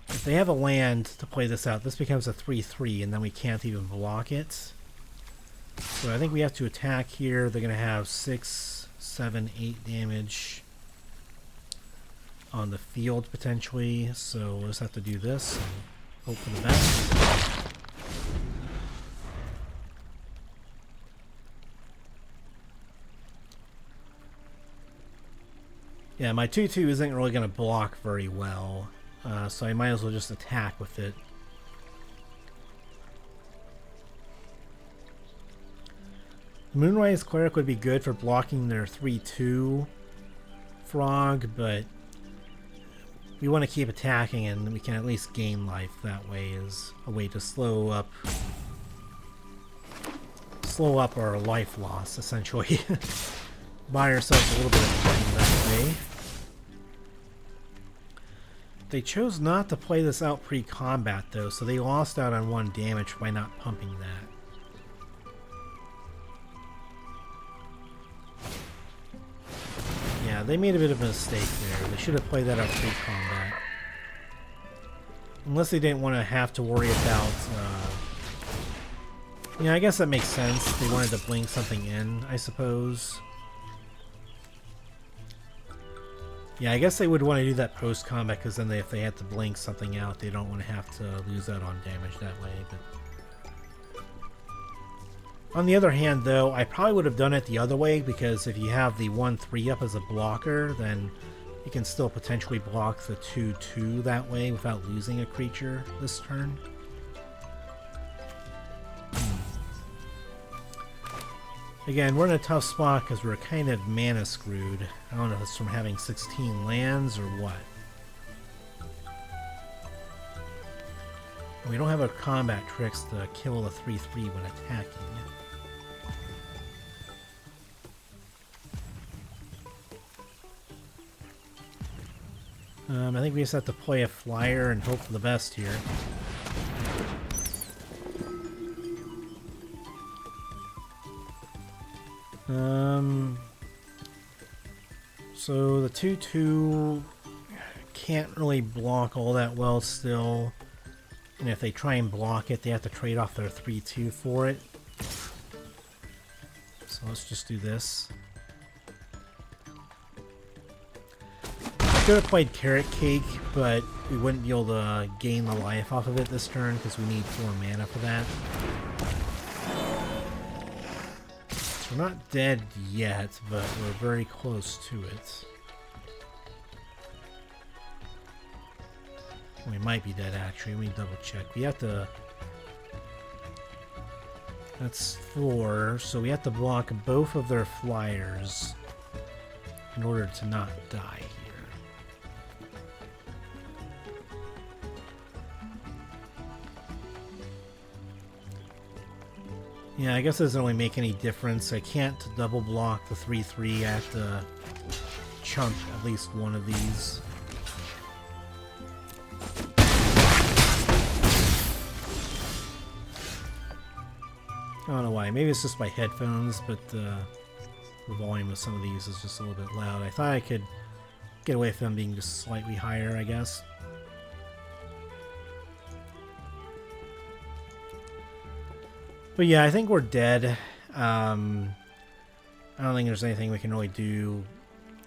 If they have a land to play this out, this becomes a 3/3, and then we can't even block it. So I think we have to attack here. They're going to have 6, 7, 8 damage on the field, potentially. So we'll just have to do this and hope for the best. Yeah, my 2/2 isn't really going to block very well. So I might as well just attack with it. Moonrise Cleric would be good for blocking their 3/2 frog, but we want to keep attacking and we can at least gain life that way as a way to slow up our life loss, essentially. Buy ourselves a little bit of time that way. They chose not to play this out pre-combat though, so they lost out on 1 damage by not pumping that. Yeah, they made a bit of a mistake there. They should have played that out pre-combat. Unless they didn't want to have to worry about... Yeah, I guess that makes sense. They wanted to blink something in, I suppose. Yeah, I guess they would want to do that post-combat, because then if they had to blink something out, they don't want to have to lose out on damage that way. But on the other hand, though, I probably would have done it the other way, because if you have the 1/3 up as a blocker, then you can still potentially block the 2/2 that way without losing a creature this turn. Again, we're in a tough spot because we're kind of mana screwed. I don't know if it's from having 16 lands or what. We don't have a combat tricks to kill a 3/3 when attacking. I think we just have to play a flyer and hope for the best here. So the 2/2 can't really block all that well still. And if they try and block it, they have to trade off their 3/2 for it. So let's just do this. I could have played Carrot Cake, but we wouldn't be able to gain the life off of it this turn because we need 4 mana for that. So we're not dead yet, but we're very close to it. We might be dead actually. Let me double check. We have to... That's 4, so we have to block both of their flyers in order to not die here. Yeah, I guess it doesn't really make any difference. I can't double block the 3/3. I have to chunk at least one of these. I don't know why. Maybe it's just my headphones, but the volume of some of these is just a little bit loud. I thought I could get away from them being just slightly higher, I guess. But yeah, I think we're dead. I don't think there's anything we can really do.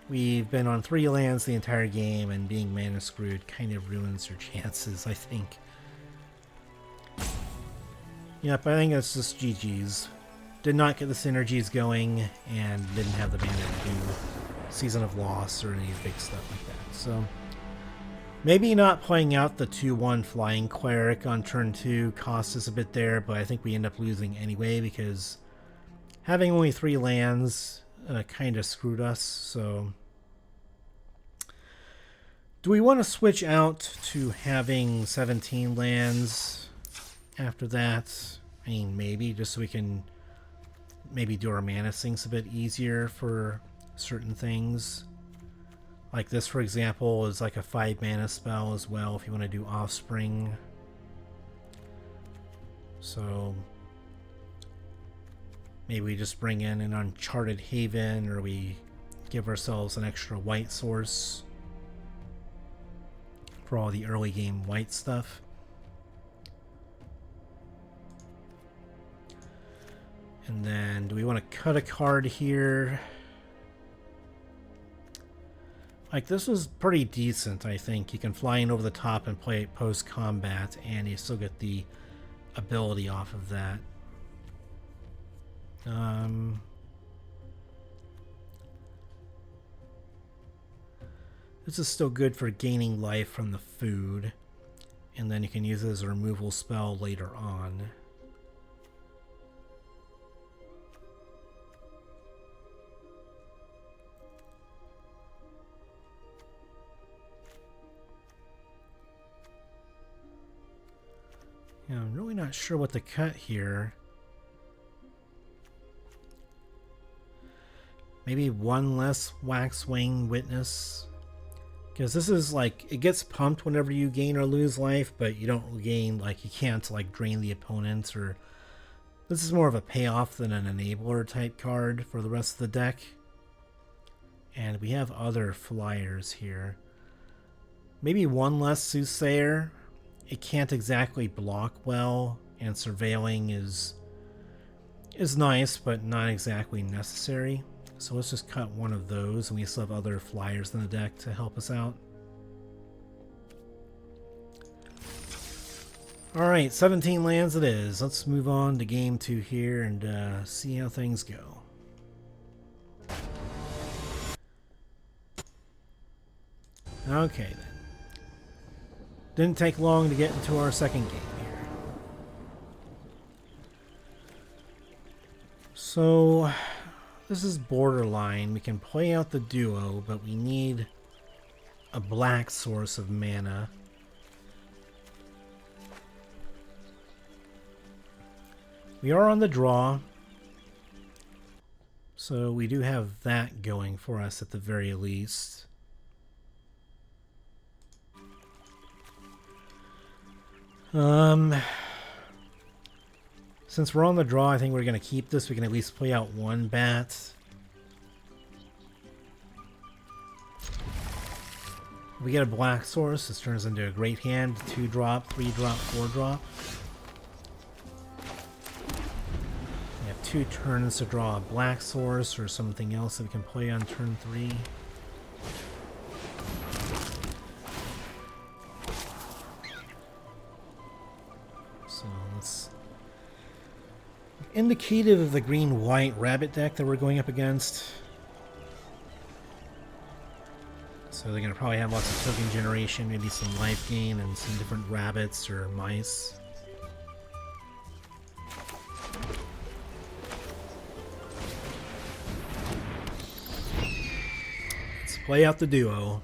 We've been on 3 lands the entire game, and being mana screwed kind of ruins your chances, I think. Yep, I think it's just GG's. Did not get the synergies going, and didn't have the mana to do Season of Loss or any big stuff like that. So maybe not playing out the 2/1 Flying Cleric on turn 2 cost us a bit there, but I think we end up losing anyway because having only 3 lands kind of screwed us. So do we want to switch out to having 17 lands after that? I mean, maybe, just so we can maybe do our mana sinks a bit easier for certain things. Like this, for example, is like a 5 mana spell as well if you want to do Offspring. So maybe we just bring in an Uncharted Haven, or we give ourselves an extra white source for all the early game white stuff. And then do we want to cut a card here? Like, this was pretty decent, I think. You can fly in over the top and play it post-combat, and you still get the ability off of that. This is still good for gaining life from the food, and then you can use it as a removal spell later on. Yeah, I'm really not sure what to cut here. Maybe 1 less Waxwing Witness. Because this is like, it gets pumped whenever you gain or lose life, but you don't gain, like, you can't like drain the opponent, or this is more of a payoff than an enabler type card for the rest of the deck. And we have other flyers here. Maybe 1 less Soothsayer. It can't exactly block well, and surveilling is nice, but not exactly necessary. So let's just cut one of those, and we still have other flyers in the deck to help us out. Alright, 17 lands it is. Let's move on to game 2 here and see how things go. Okay then. Didn't take long to get into our second game here. So, this is borderline. We can play out the duo, but we need a black source of mana. We are on the draw, so we do have that going for us at the very least. Since we're on the draw, I think we're going to keep this. We can at least play out one bat. If we get a black source, this turns into a great hand. 2-drop, 3-drop, 4-drop. We have 2 turns to draw a black source or something else that we can play on turn 3. So let's... indicative of the green-white rabbit deck that we're going up against. So they're going to probably have lots of token generation, maybe some life gain, and some different rabbits or mice. Let's play out the duo.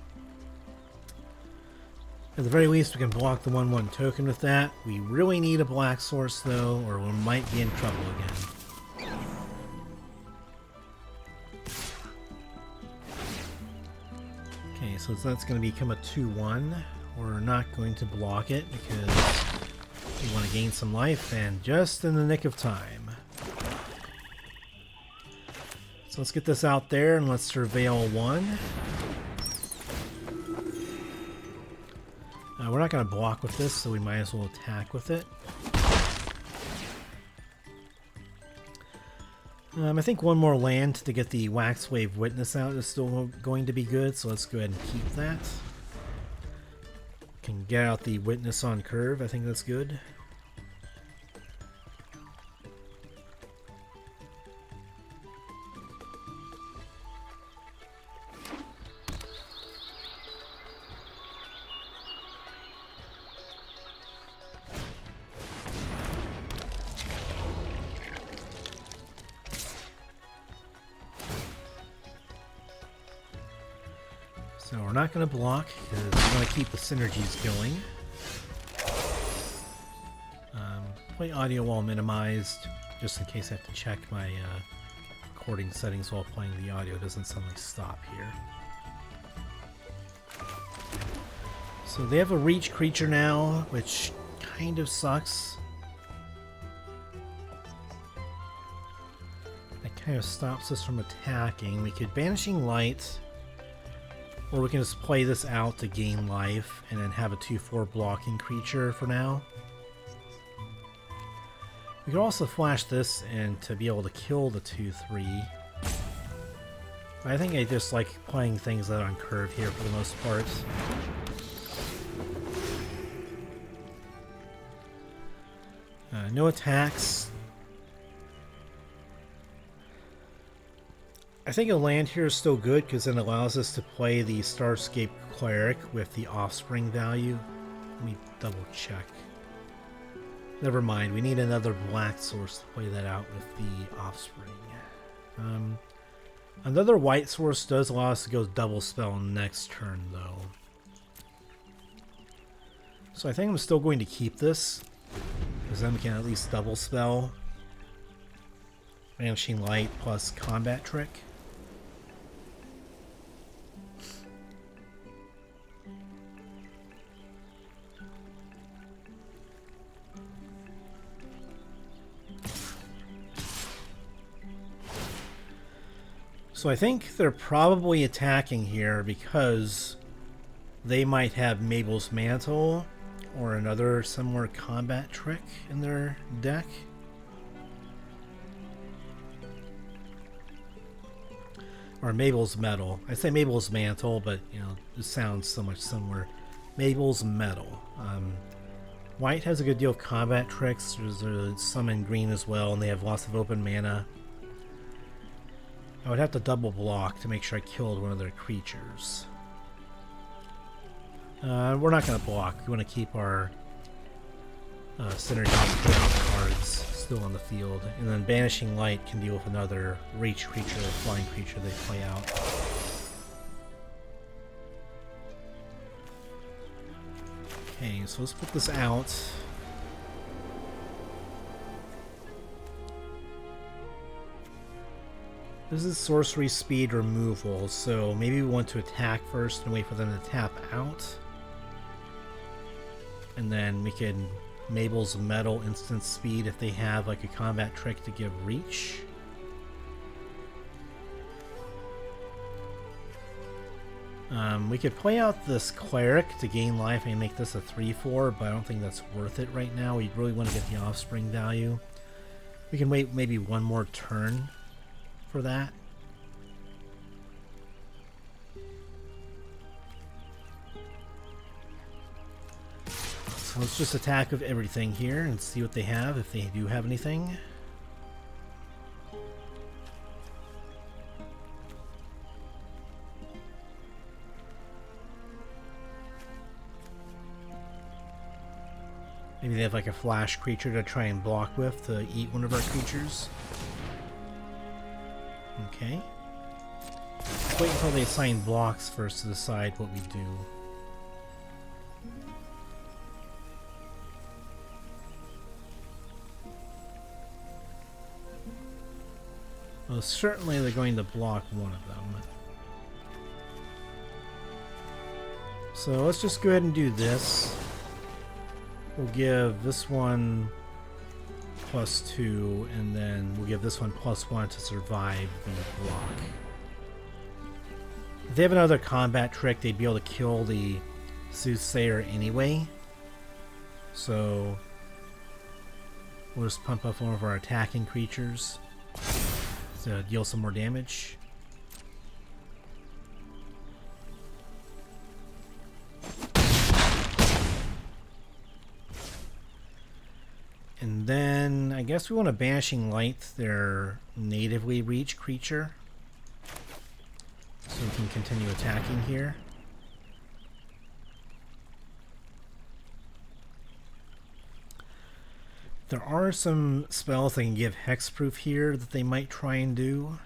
At the very least, we can block the 1/1 token with that. We really need a black source, though, or we might be in trouble again. Okay, so that's going to become a 2/1. We're not going to block it because we want to gain some life, and just in the nick of time. So let's get this out there, and let's surveil 1. We're not going to block with this, so we might as well attack with it. I think one more land to get the Waxwave Witness out is still going to be good, so let's go ahead and keep that. Can get out the Witness on curve, I think that's good. So we're not going to block because we want to keep the synergies going. Play audio while minimized, just in case I have to check my recording settings while playing the audio. It doesn't suddenly stop here. So they have a reach creature now, which kind of sucks. That kind of stops us from attacking. We could Banishing Light, or we can just play this out to gain life and then have a 2/4 blocking creature for now. We could also flash this in to be able to kill the 2/3. I think I just like playing things that are on curve here for the most part. No attacks. I think a land here is still good because it allows us to play the Starscape Cleric with the Offspring value. Let me double check. Never mind, we need another black source to play that out with the Offspring. Another white source does allow us to go double spell next turn, though. So I think I'm still going to keep this, because then we can at least double spell. Banishing Light plus Combat Trick. So I think they're probably attacking here because they might have Mabel's Mantle or another similar combat trick in their deck. Or Mabel's Metal. I say Mabel's Mantle, but you know, it sounds so much similar. Mabel's Metal. White has a good deal of combat tricks. There's some in green as well, and they have lots of open mana. I would have to double block to make sure I killed one of their creatures. We're not going to block. We want to keep our synergy cards still on the field. And then Banishing Light can deal with another reach creature or flying creature they play out. Okay, so let's put this out. This is sorcery speed removal, so maybe we want to attack first and wait for them to tap out. And then we can Mabel's Metal instant speed if they have like a combat trick to give reach. We could play out this Cleric to gain life and make this a 3/4, but I don't think that's worth it right now. We really want to get the offspring value. We can wait maybe one more turn for that. So let's just attack with everything here and see what they have, if they do have anything. Maybe they have like a flash creature to try and block with to eat one of our creatures. Okay. Let's wait until they assign blocks first to decide what we do. Well, certainly they're going to block one of them. So let's just go ahead and do this. We'll give this one +2, and then we'll give this one +1 to survive the block. If they have another combat trick, they'd be able to kill the Soothsayer anyway. So we'll just pump up one of our attacking creatures to deal some more damage. And then I guess we want a Banishing Light their natively reach creature, so we can continue attacking here. There are some spells that can give hexproof here that they might try and do,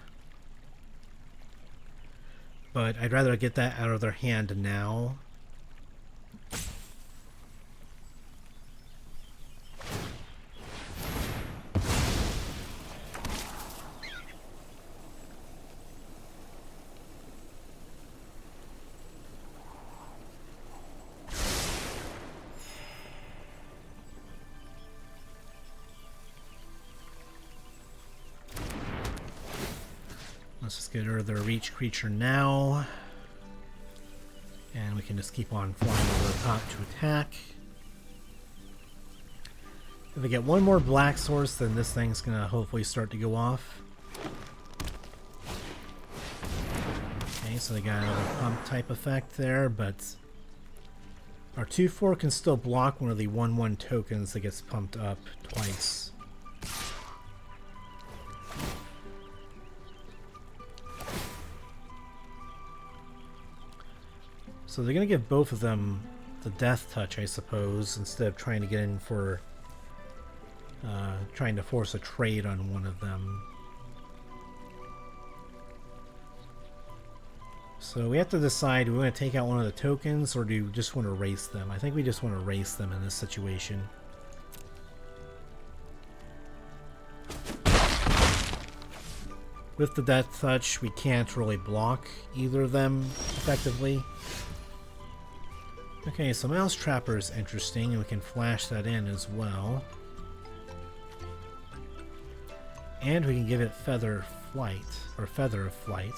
but I'd rather get that out of their hand now. Let's just get rid of their reach creature now. And we can just keep on flying over the top to attack. If we get one more black source, then this thing's going to hopefully start to go off. Okay, so they got another pump type effect there, but our 2/4 can still block one of the 1/1 tokens that gets pumped up twice. So they're going to give both of them the Death Touch, I suppose, instead of trying to get in for trying to force a trade on one of them. So we have to decide, do we want to take out one of the tokens or do we just want to erase them? I think we just want to erase them in this situation. With the Death Touch, we can't really block either of them effectively. Okay, so Mouse Trapper is interesting, and we can flash that in as well. And we can give it Feather Flight, or Feather of Flight.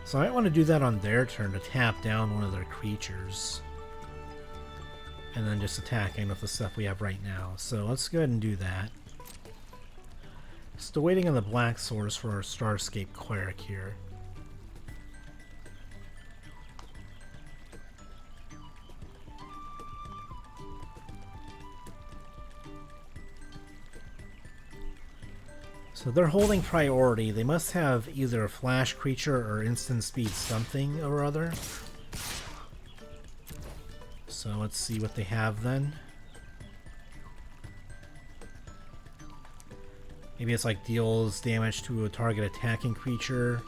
So I might want to do that on their turn to tap down one of their creatures. and then just attacking with the stuff we have right now. So let's go ahead and do that. Still waiting on the black source for our Starscape Cleric here. So they're holding priority. They must have either a flash creature or instant speed something or other. So let's see what they have then. Maybe it's like deals damage to a target attacking creature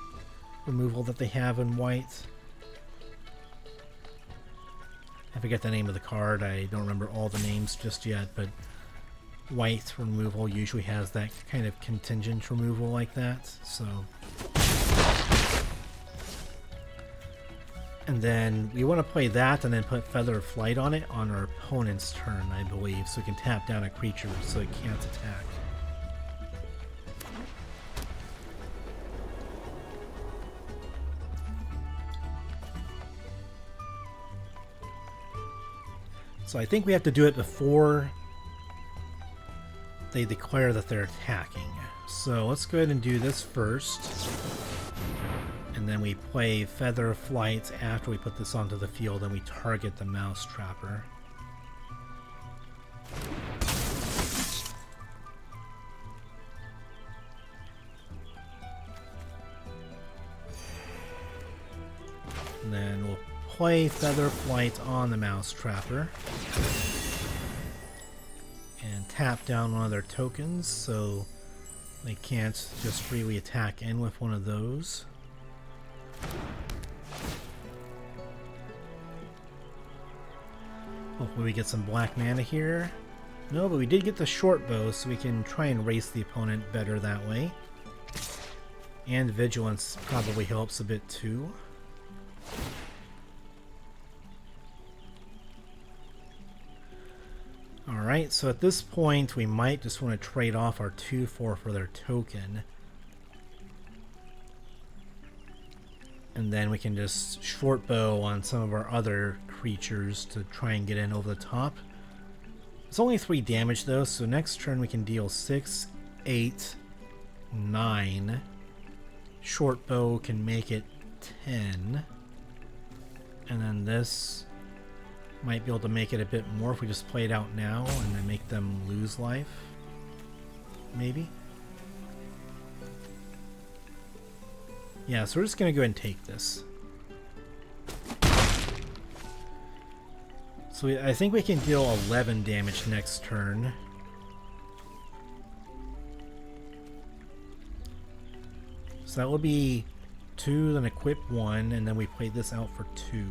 removal that they have in white. I forget the name of the card. I don't remember all the names just yet, but white removal usually has that kind of contingent removal like that. So, and then we want to play that and then put Feather of Flight on it on our opponent's turn, I believe, so we can tap down a creature so it can't attack. So I think we have to do it before they declare that they're attacking. So let's go ahead and do this first. And then we play Feather of Flight after we put this onto the field and we target the Mouse Trapper. And then we'll play Feather Flight on the Mouse Trapper. And tap down one of their tokens so they can't just freely attack in with one of those. Hopefully we get some black mana here. No, but we did get the short bow, so we can try and race the opponent better that way. And vigilance probably helps a bit too. Alright, so at this point we might just want to trade off our 2/4 for their token. And then we can just short bow on some of our other creatures to try and get in over the top. It's only 3 damage though, so next turn we can deal 6, 8, 9. Short bow can make it 10. And then this might be able to make it a bit more if we just play it out now and then make them lose life. Maybe. Yeah, so we're just going to go ahead and take this. So I think we can deal 11 damage next turn. So that will be 2, then equip 1, and then we play this out for 2.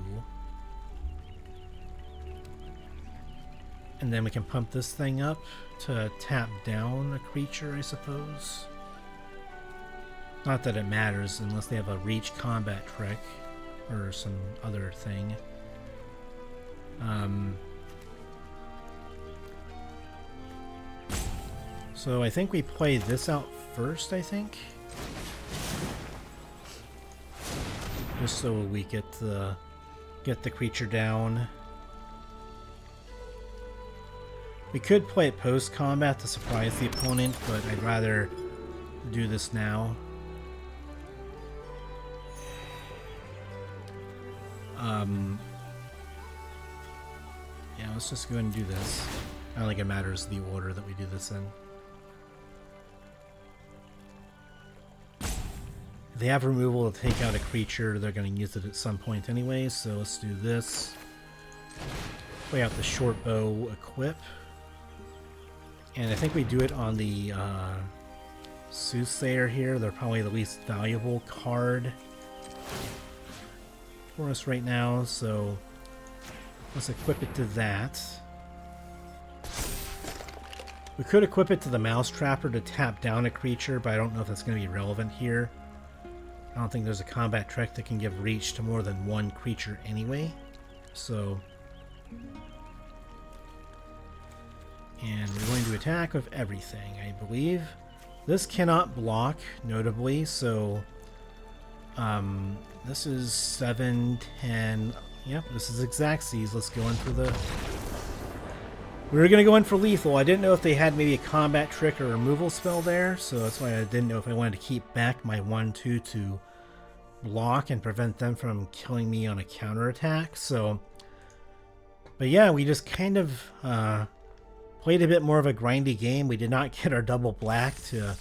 And then we can pump this thing up to tap down a creature, I suppose. Not that it matters unless they have a reach combat trick or some other thing. So I think we play this out first, I think. Just so we get the creature down. We could play it post-combat to surprise the opponent, but I'd rather do this now. Yeah, let's just go ahead and do this. I don't think it matters the order that we do this in. If they have removal to take out a creature, they're going to use it at some point anyway, so let's do this. Play out the short bow equip. And I think we do it on the Soothsayer here. They're probably the least valuable card for us right now, so let's equip it to that. We could equip it to the Mouse Trapper to tap down a creature, but I don't know if that's going to be relevant here. I don't think there's a combat trick that can give reach to more than one creature anyway, so... And we're going to attack with everything, I believe. This cannot block, notably, so... this is 7, 10... Yep, this is Xaxes. Let's go in for the We were going to go in for lethal. I didn't know if they had maybe a combat trick or removal spell there, so that's why I didn't know if I wanted to keep back my 1/2 to block and prevent them from killing me on a counterattack. So, but yeah, we just kind of played a bit more of a grindy game. We did not get our double black to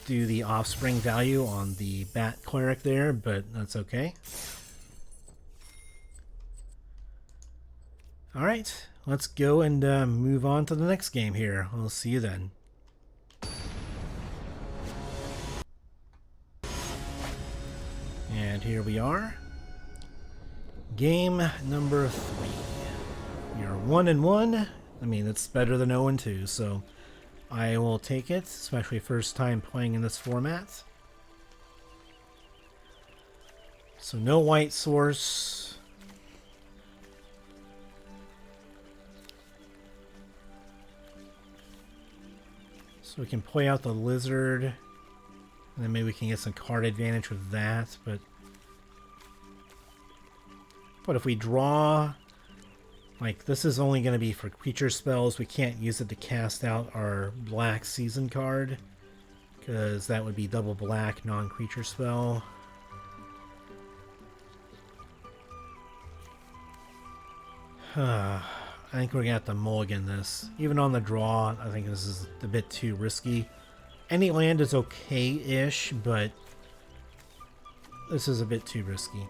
do the offspring value on the Bat Cleric there, but that's okay. Alright, let's go and move on to the next game here. I'll see you then. And here we are. Game number 3. We are 1-1. I mean, it's better than 0-2, so I will take it, especially first time playing in this format. So no white source. So we can play out the lizard, and then maybe we can get some card advantage with that, but if we draw, like, this is only going to be for creature spells. We can't use it to cast out our black season card, because that would be double black non-creature spell. I think we're going to have to mulligan this. Even on the draw, I think this is a bit too risky. Any land is okay-ish, but this is a bit too risky.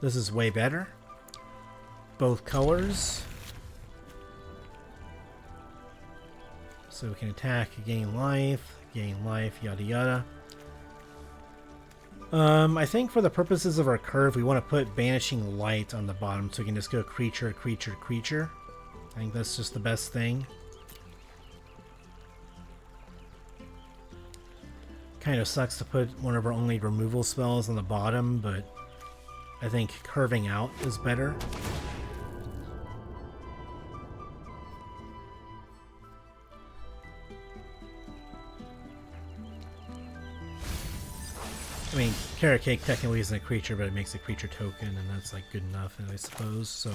This is way better. Both colors. So we can attack, gain life, yada yada. I think for the purposes of our curve, we want to put Banishing Light on the bottom so we can just go creature, creature, creature. I think that's just the best thing. Kind of sucks to put one of our only removal spells on the bottom, but I think curving out is better. I mean, Carrot Cake technically isn't a creature, but it makes a creature token, and that's like good enough, I suppose. So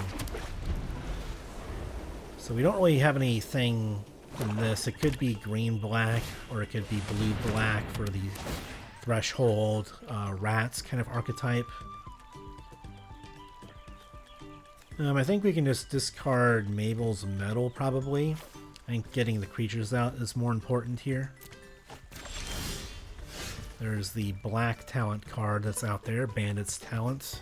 we don't really have anything in this. It could be green-black, or it could be blue-black for the Threshold Rats kind of archetype. I think we can just discard Mabel's Metal, probably. I think getting the creatures out is more important here. There's the black talent card that's out there, Bandit's Talent.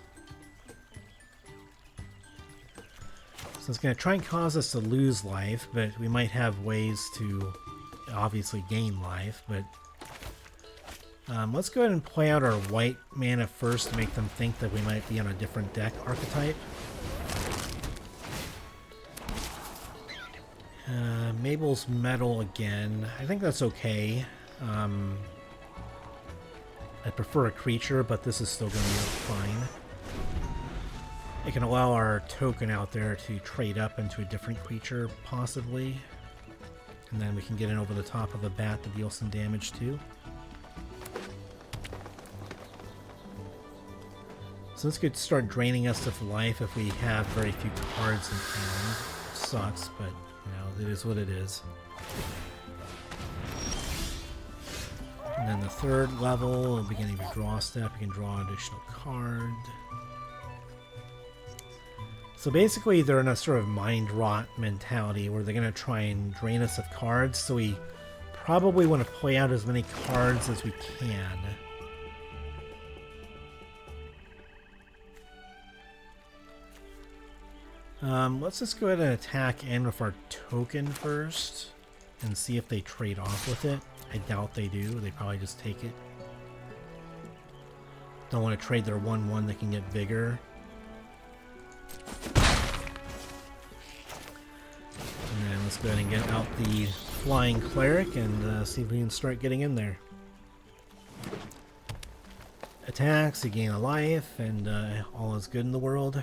So it's going to try and cause us to lose life, but we might have ways to obviously gain life. But let's go ahead and play out our white mana first to make them think that we might be on a different deck archetype. Mabel's Metal again. I think that's okay. I prefer a creature, but this is still going to be fine. It can allow our token out there to trade up into a different creature, possibly. And then we can get in over the top of a bat to deal some damage too. So this could start draining us of life if we have very few cards in hand. Sucks, but you know, it is what it is. And then the third level, beginning of your draw step, you can draw an additional card. So basically they're in a sort of mind rot mentality where they're going to try and drain us of cards, so we probably want to play out as many cards as we can. Let's just go ahead and attack in with our token first and see if they trade off with it. I doubt they do. They probably just take it. Don't want to trade their 1/1 that can get bigger. And then let's go ahead and get out the Flying Cleric and see if we can start getting in there. Attacks, you gain a life, and all is good in the world.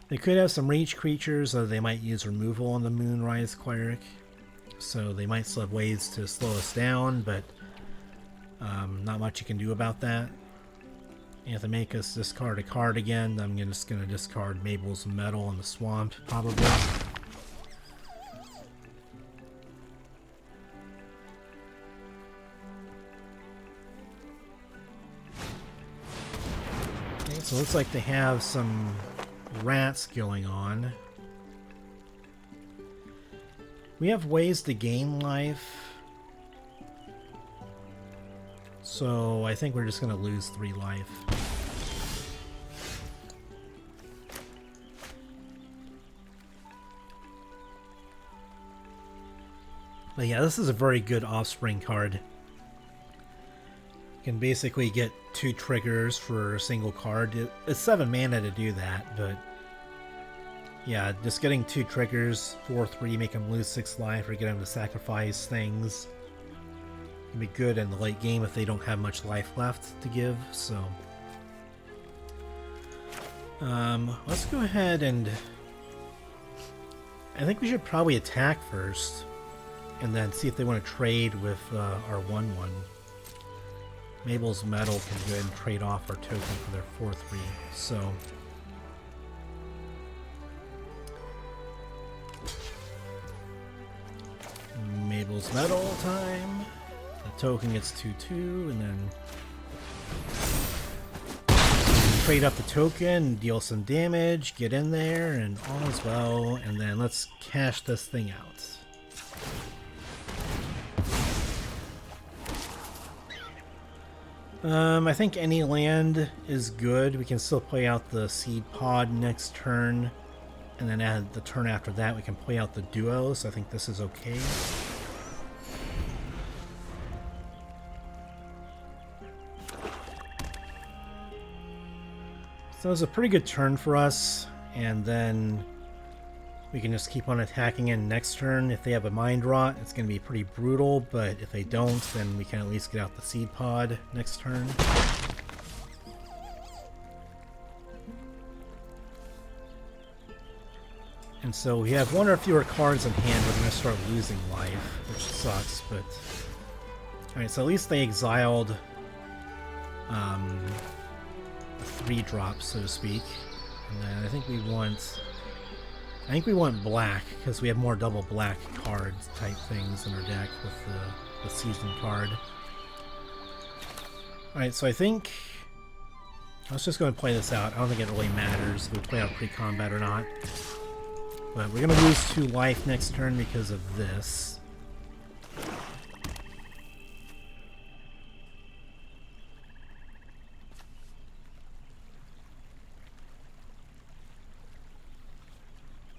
They could have some reach creatures, or they might use removal on the Moonrise Cleric. So they might still have ways to slow us down, but not much you can do about that. You have to make us discard a card again. I'm just going to discard Mabel's Metal in the Swamp, probably. Okay, so it looks like they have some rats going on. We have ways to gain life. So I think we're just going to lose 3 life. But yeah, this is a very good offspring card. You can basically get 2 triggers for a single card. It's 7 mana to do that, but yeah, just getting 2 triggers, 4/3, make them lose 6 life, or get them to sacrifice things. Can be good in the late game if they don't have much life left to give, so. Let's go ahead and... I think we should probably attack first, and then see if they want to trade with our 1/1. Mabel's Metal can go ahead and trade off our token for their 4/3, so... Mabel's Metal time. The token gets 2/2, and then trade up the token, deal some damage, get in there, and all is well. And then let's cash this thing out. I think any land is good. We can still play out the Seed Pod next turn, and then at the turn after that we can play out the duo, so I think this is okay. So it was a pretty good turn for us, and then we can just keep on attacking in next turn. If they have a Mind Rot, it's going to be pretty brutal, but if they don't, then we can at least get out the Seed Pod next turn. And so we have 1 or fewer cards in hand, we're going to start losing life, which sucks, but... Alright, so at least they exiled... 3 drops, so to speak. And then I think we want black, because we have more double black cards type things in our deck with the season card. Alright, so I think let's just go and play this out. I don't think it really matters if we play out pre-combat or not. But we're gonna lose 2 life next turn because of this.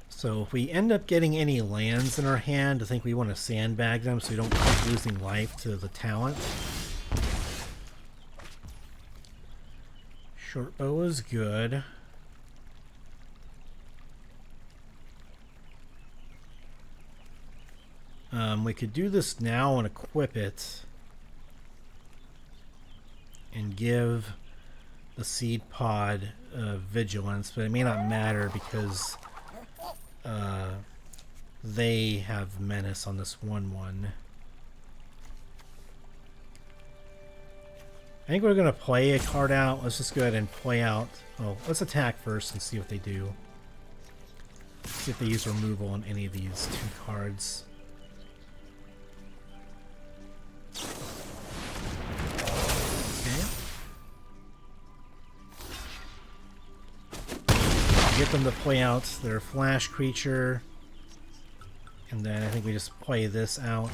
So if we end up getting any lands in our hand, I think we want to sandbag them so we don't keep losing life to the talent. Short bow is good. We could do this now and equip it and give the Seed Pod vigilance, but it may not matter because they have menace on this 1/1. I think we're going to play a card out. Let's just go ahead and play out... Oh, let's attack first and see what they do. See if they use removal on any of these 2 cards. Okay. Get them to play out their flash creature. And then I think we just play this out.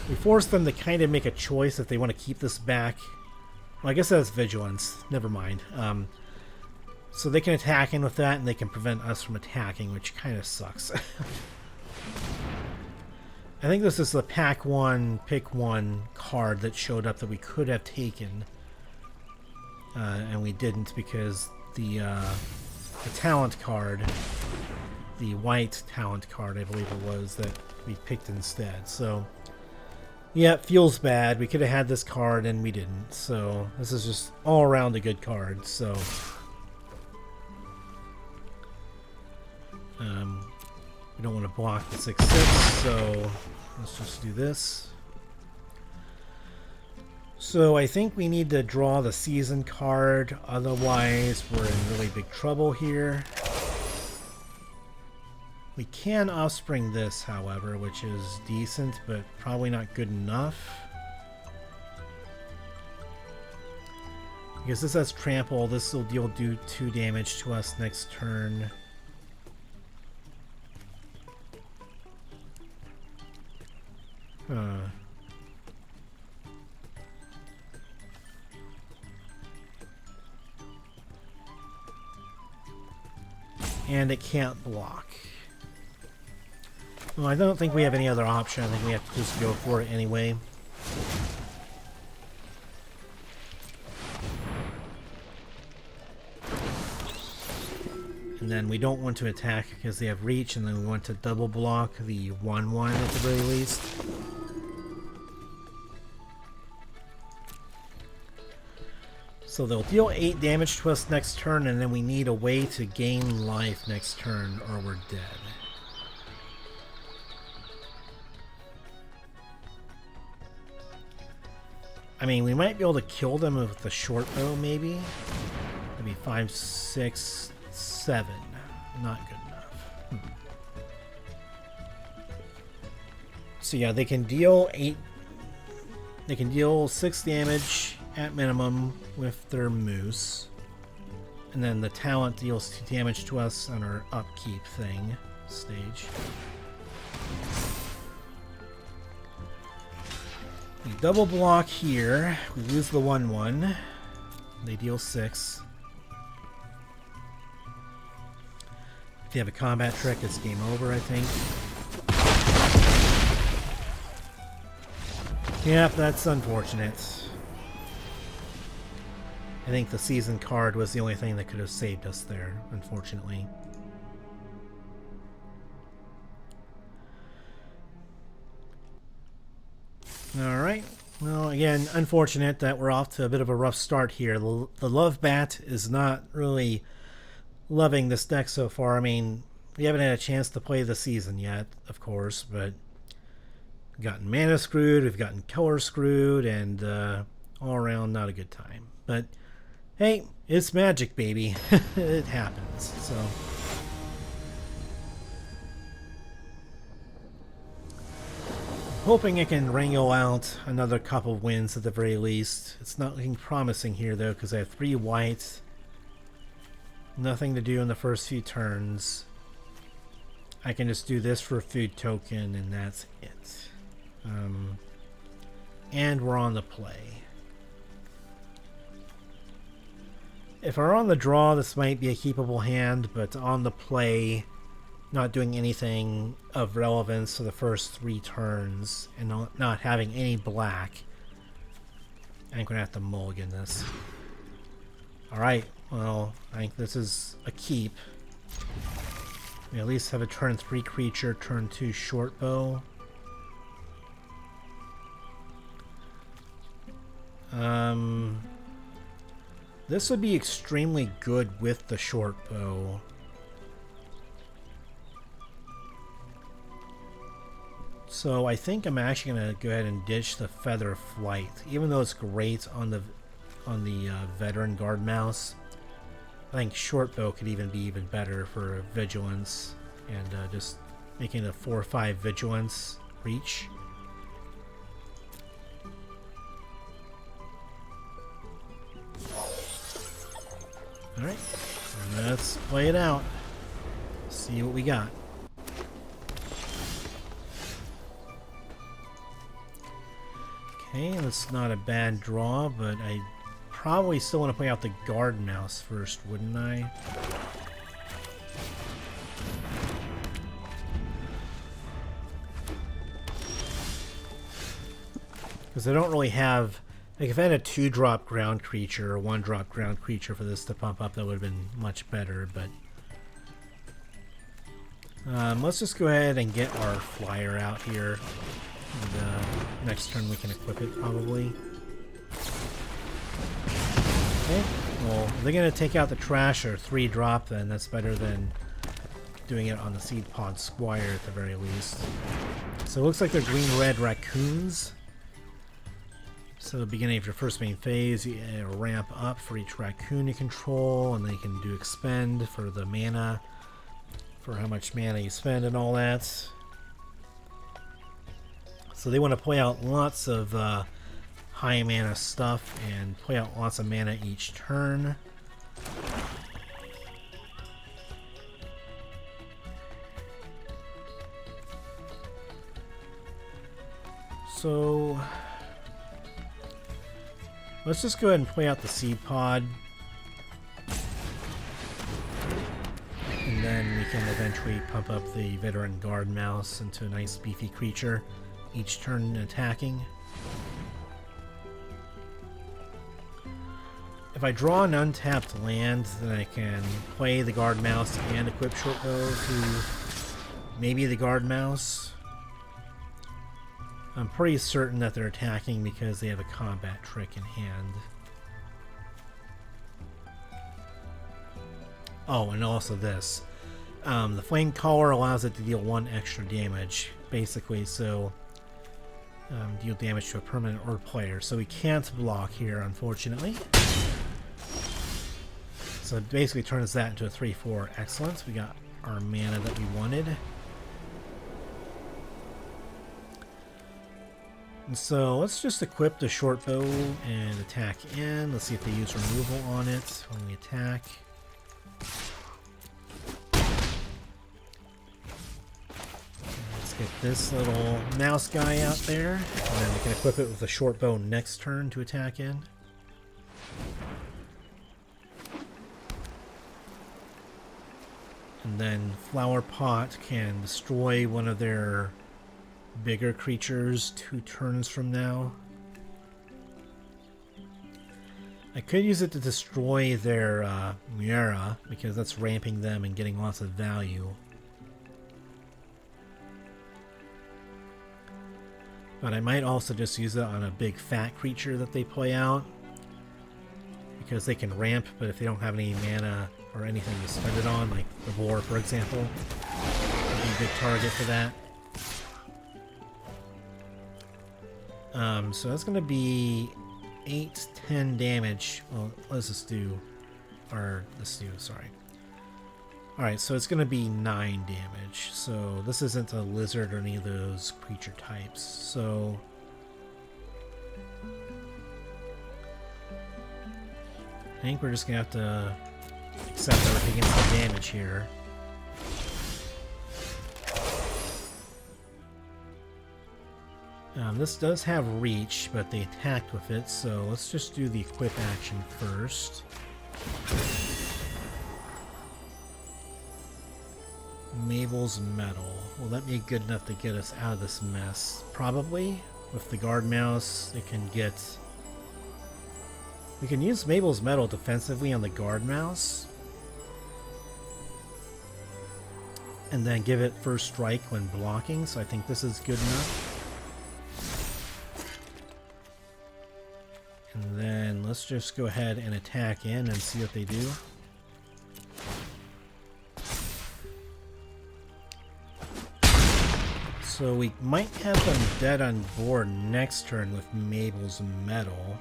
We force them to kind of make a choice if they want to keep this back. Well, I guess that's vigilance. Never mind. So they can attack in with that, and they can prevent us from attacking, which kind of sucks. I think this is the pack 1, pick 1 card that showed up that we could have taken. And we didn't because the talent card, the white talent card, I believe it was, that we picked instead. So, yeah, it feels bad. We could have had this card and we didn't. So, this is just all around a good card. So, we don't want to block the 6/6. So, let's just do this. So I think we need to draw the season card, otherwise we're in really big trouble here. We can offspring this, however, which is decent, but probably not good enough. Because this has trample, this will do 2 damage to us next turn. Huh. And it can't block. Well, I don't think we have any other option. I think we have to just go for it anyway. And then we don't want to attack because they have reach, and then we want to double block the 1/1 at the very least. So they'll deal 8 damage to us next turn, and then we need a way to gain life next turn or we're dead. I mean, we might be able to kill them with the short bow, maybe. Maybe 5, 6, 7. Not good enough. So yeah, they can deal 8. They can deal 6 damage at minimum with their moose. And then the talent deals 2 damage to us on our upkeep thing stage. We double block here. We lose the 1/1. They deal 6. If they have a combat trick, it's game over, I think. Yep, that's unfortunate. I think the season card was the only thing that could have saved us there, unfortunately. Alright, well again, unfortunate that we're off to a bit of a rough start here. The Lovebat is not really loving this deck so far. I mean, we haven't had a chance to play the season yet, of course, but we've gotten mana screwed, we've gotten color screwed, and all around not a good time. But hey, it's Magic, baby. It happens, so... hoping I can wrangle out another couple wins at the very least. It's not looking promising here though, because I have 3 white. Nothing to do in the first few turns. I can just do this for a food token and that's it. And we're on the play. If we're on the draw, this might be a keepable hand, but on the play, not doing anything of relevance for the first 3 turns and not having any black, I'm gonna have to mulligan this. Alright, well, I think this is a keep. We at least have a turn 3 creature, turn 2 short bow. This would be extremely good with the short bow. So I think I'm actually going to go ahead and ditch the Feather Flight, even though it's great on the Veteran Guard Mouse. I think short bow could even be even better for Vigilance and just making the 4/5 Vigilance reach. All right, let's play it out. See what we got. Okay, that's not a bad draw, but I probably still want to play out the Guard Mouse first, wouldn't I? Because I don't really have... like, if I had a 2-drop ground creature or 1-drop ground creature for this to pump up, that would have been much better, but... let's just go ahead and get our flyer out here. And, next turn we can equip it, probably. Okay, well, if they're going to take out the trash or 3-drop, then that's better than doing it on the Seed Pod Squire at the very least. So it looks like they're green-red raccoons. So, beginning of your first main phase, you ramp up for each raccoon you control, and then you can do expend for the mana, for how much mana you spend and all that. So they want to play out lots of high mana stuff and play out lots of mana each turn. So let's just go ahead and play out the seed pod. And then we can eventually pump up the veteran guard mouse into a nice beefy creature each turn attacking. If I draw an untapped land, then I can play the guard mouse and equip short bow to maybe the guard mouse. I'm pretty certain that they're attacking because they have a combat trick in hand. Oh, and also this. The Flame Caller allows it to deal 1 extra damage, basically, so deal damage to a permanent or player. So we can't block here, unfortunately. So it basically turns that into a 3/4. Excellent. We got our mana that we wanted. And so let's just equip the short bow and attack in. Let's see if they use removal on it when we attack. Let's get this little mouse guy out there, and then we can equip it with a short bow next turn to attack in. And then Flower Pot can destroy one of their bigger creatures 2 turns from now. I could use it to destroy their Miera, because that's ramping them and getting lots of value. But I might also just use it on a big fat creature that they play out, because they can ramp, but if they don't have any mana or anything to spend it on, like the Boar, for example, would be a big target for that. So that's going to be 8-10 damage. Well, let's do. Sorry. Alright, so it's going to be 9 damage. So this isn't a lizard or any of those creature types. So I think we're just going to have to accept that we're taking some damage here. This does have reach, but they attacked with it, so let's just do the equip action first. Mabel's Metal. Will that be good enough to get us out of this mess? Probably. With the guard mouse, it can get... We can use Mabel's Metal defensively on the guard mouse. And then give it first strike when blocking, so I think this is good enough. And then let's just go ahead and attack in and see what they do. So we might have them dead on board next turn with Mabel's Metal.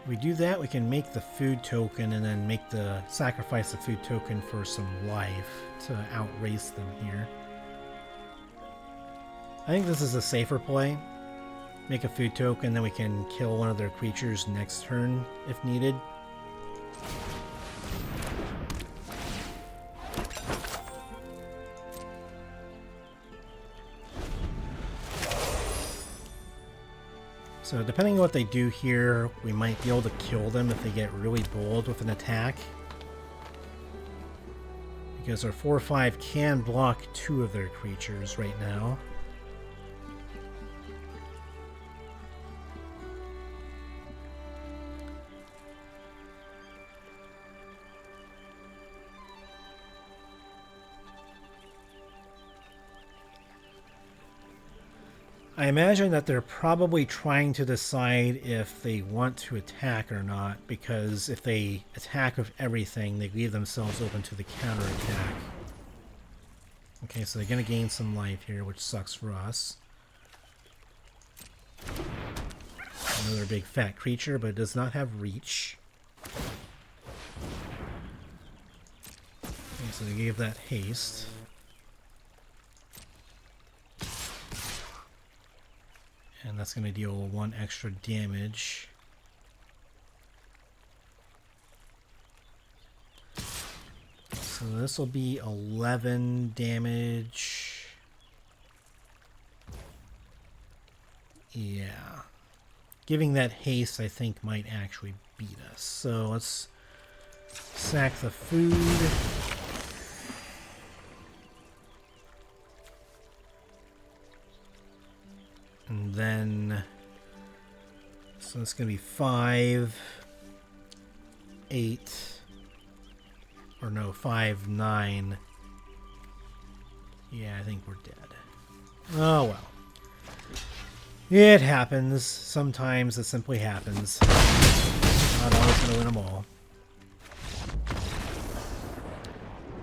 We do that, we can make the food token and then sacrifice the food token for some life to outrace them here. I think this is a safer play. Make a food token, then we can kill one of their creatures next turn if needed. So depending on what they do here, we might be able to kill them if they get really bold with an attack. Because our 4/5 can block 2 of their creatures right now. I imagine that they're probably trying to decide if they want to attack or not, because if they attack with everything, they leave themselves open to the counterattack. Okay, so they're going to gain some life here, which sucks for us. Another big fat creature, but it does not have reach. Okay, so they gave that haste. And that's going to deal 1 extra damage. So this will be 11 damage. Yeah. Giving that haste, I think, might actually beat us. So let's sack the food. And then, so it's going to be 5, 8, or no, 5, 9. Yeah, I think we're dead. Oh well. It happens. Sometimes it simply happens. Not always going to win them all.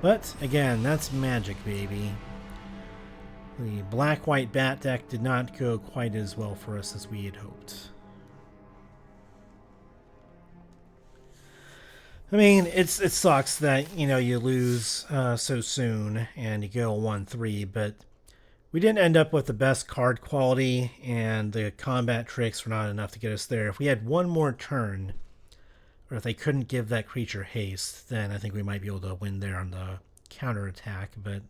But, again, that's magic, baby. The black-white bat deck did not go quite as well for us as we had hoped. I mean, it sucks that, you know, you lose so soon and you go 1-3, but we didn't end up with the best card quality, and the combat tricks were not enough to get us there. If we had one more turn, or if they couldn't give that creature haste, then I think we might be able to win there on the counterattack, but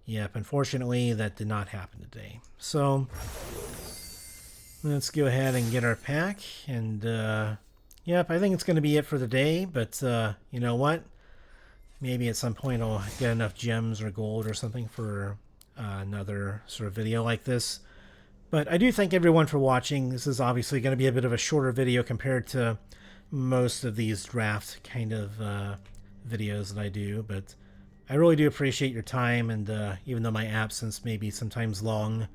yep, unfortunately, that did not happen today. So, let's go ahead and get our pack. And, yep, I think it's going to be it for the day. But, you know what? Maybe at some point I'll get enough gems or gold or something for another sort of video like this. But I do thank everyone for watching. This is obviously going to be a bit of a shorter video compared to most of these draft kind of videos that I do. But I really do appreciate your time, and even though my absence may be sometimes long,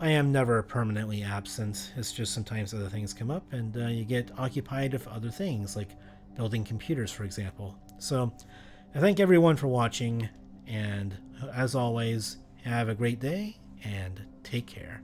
I am never permanently absent. It's just sometimes other things come up, and you get occupied with other things, like building computers, for example. So I thank everyone for watching, and as always, have a great day, and take care.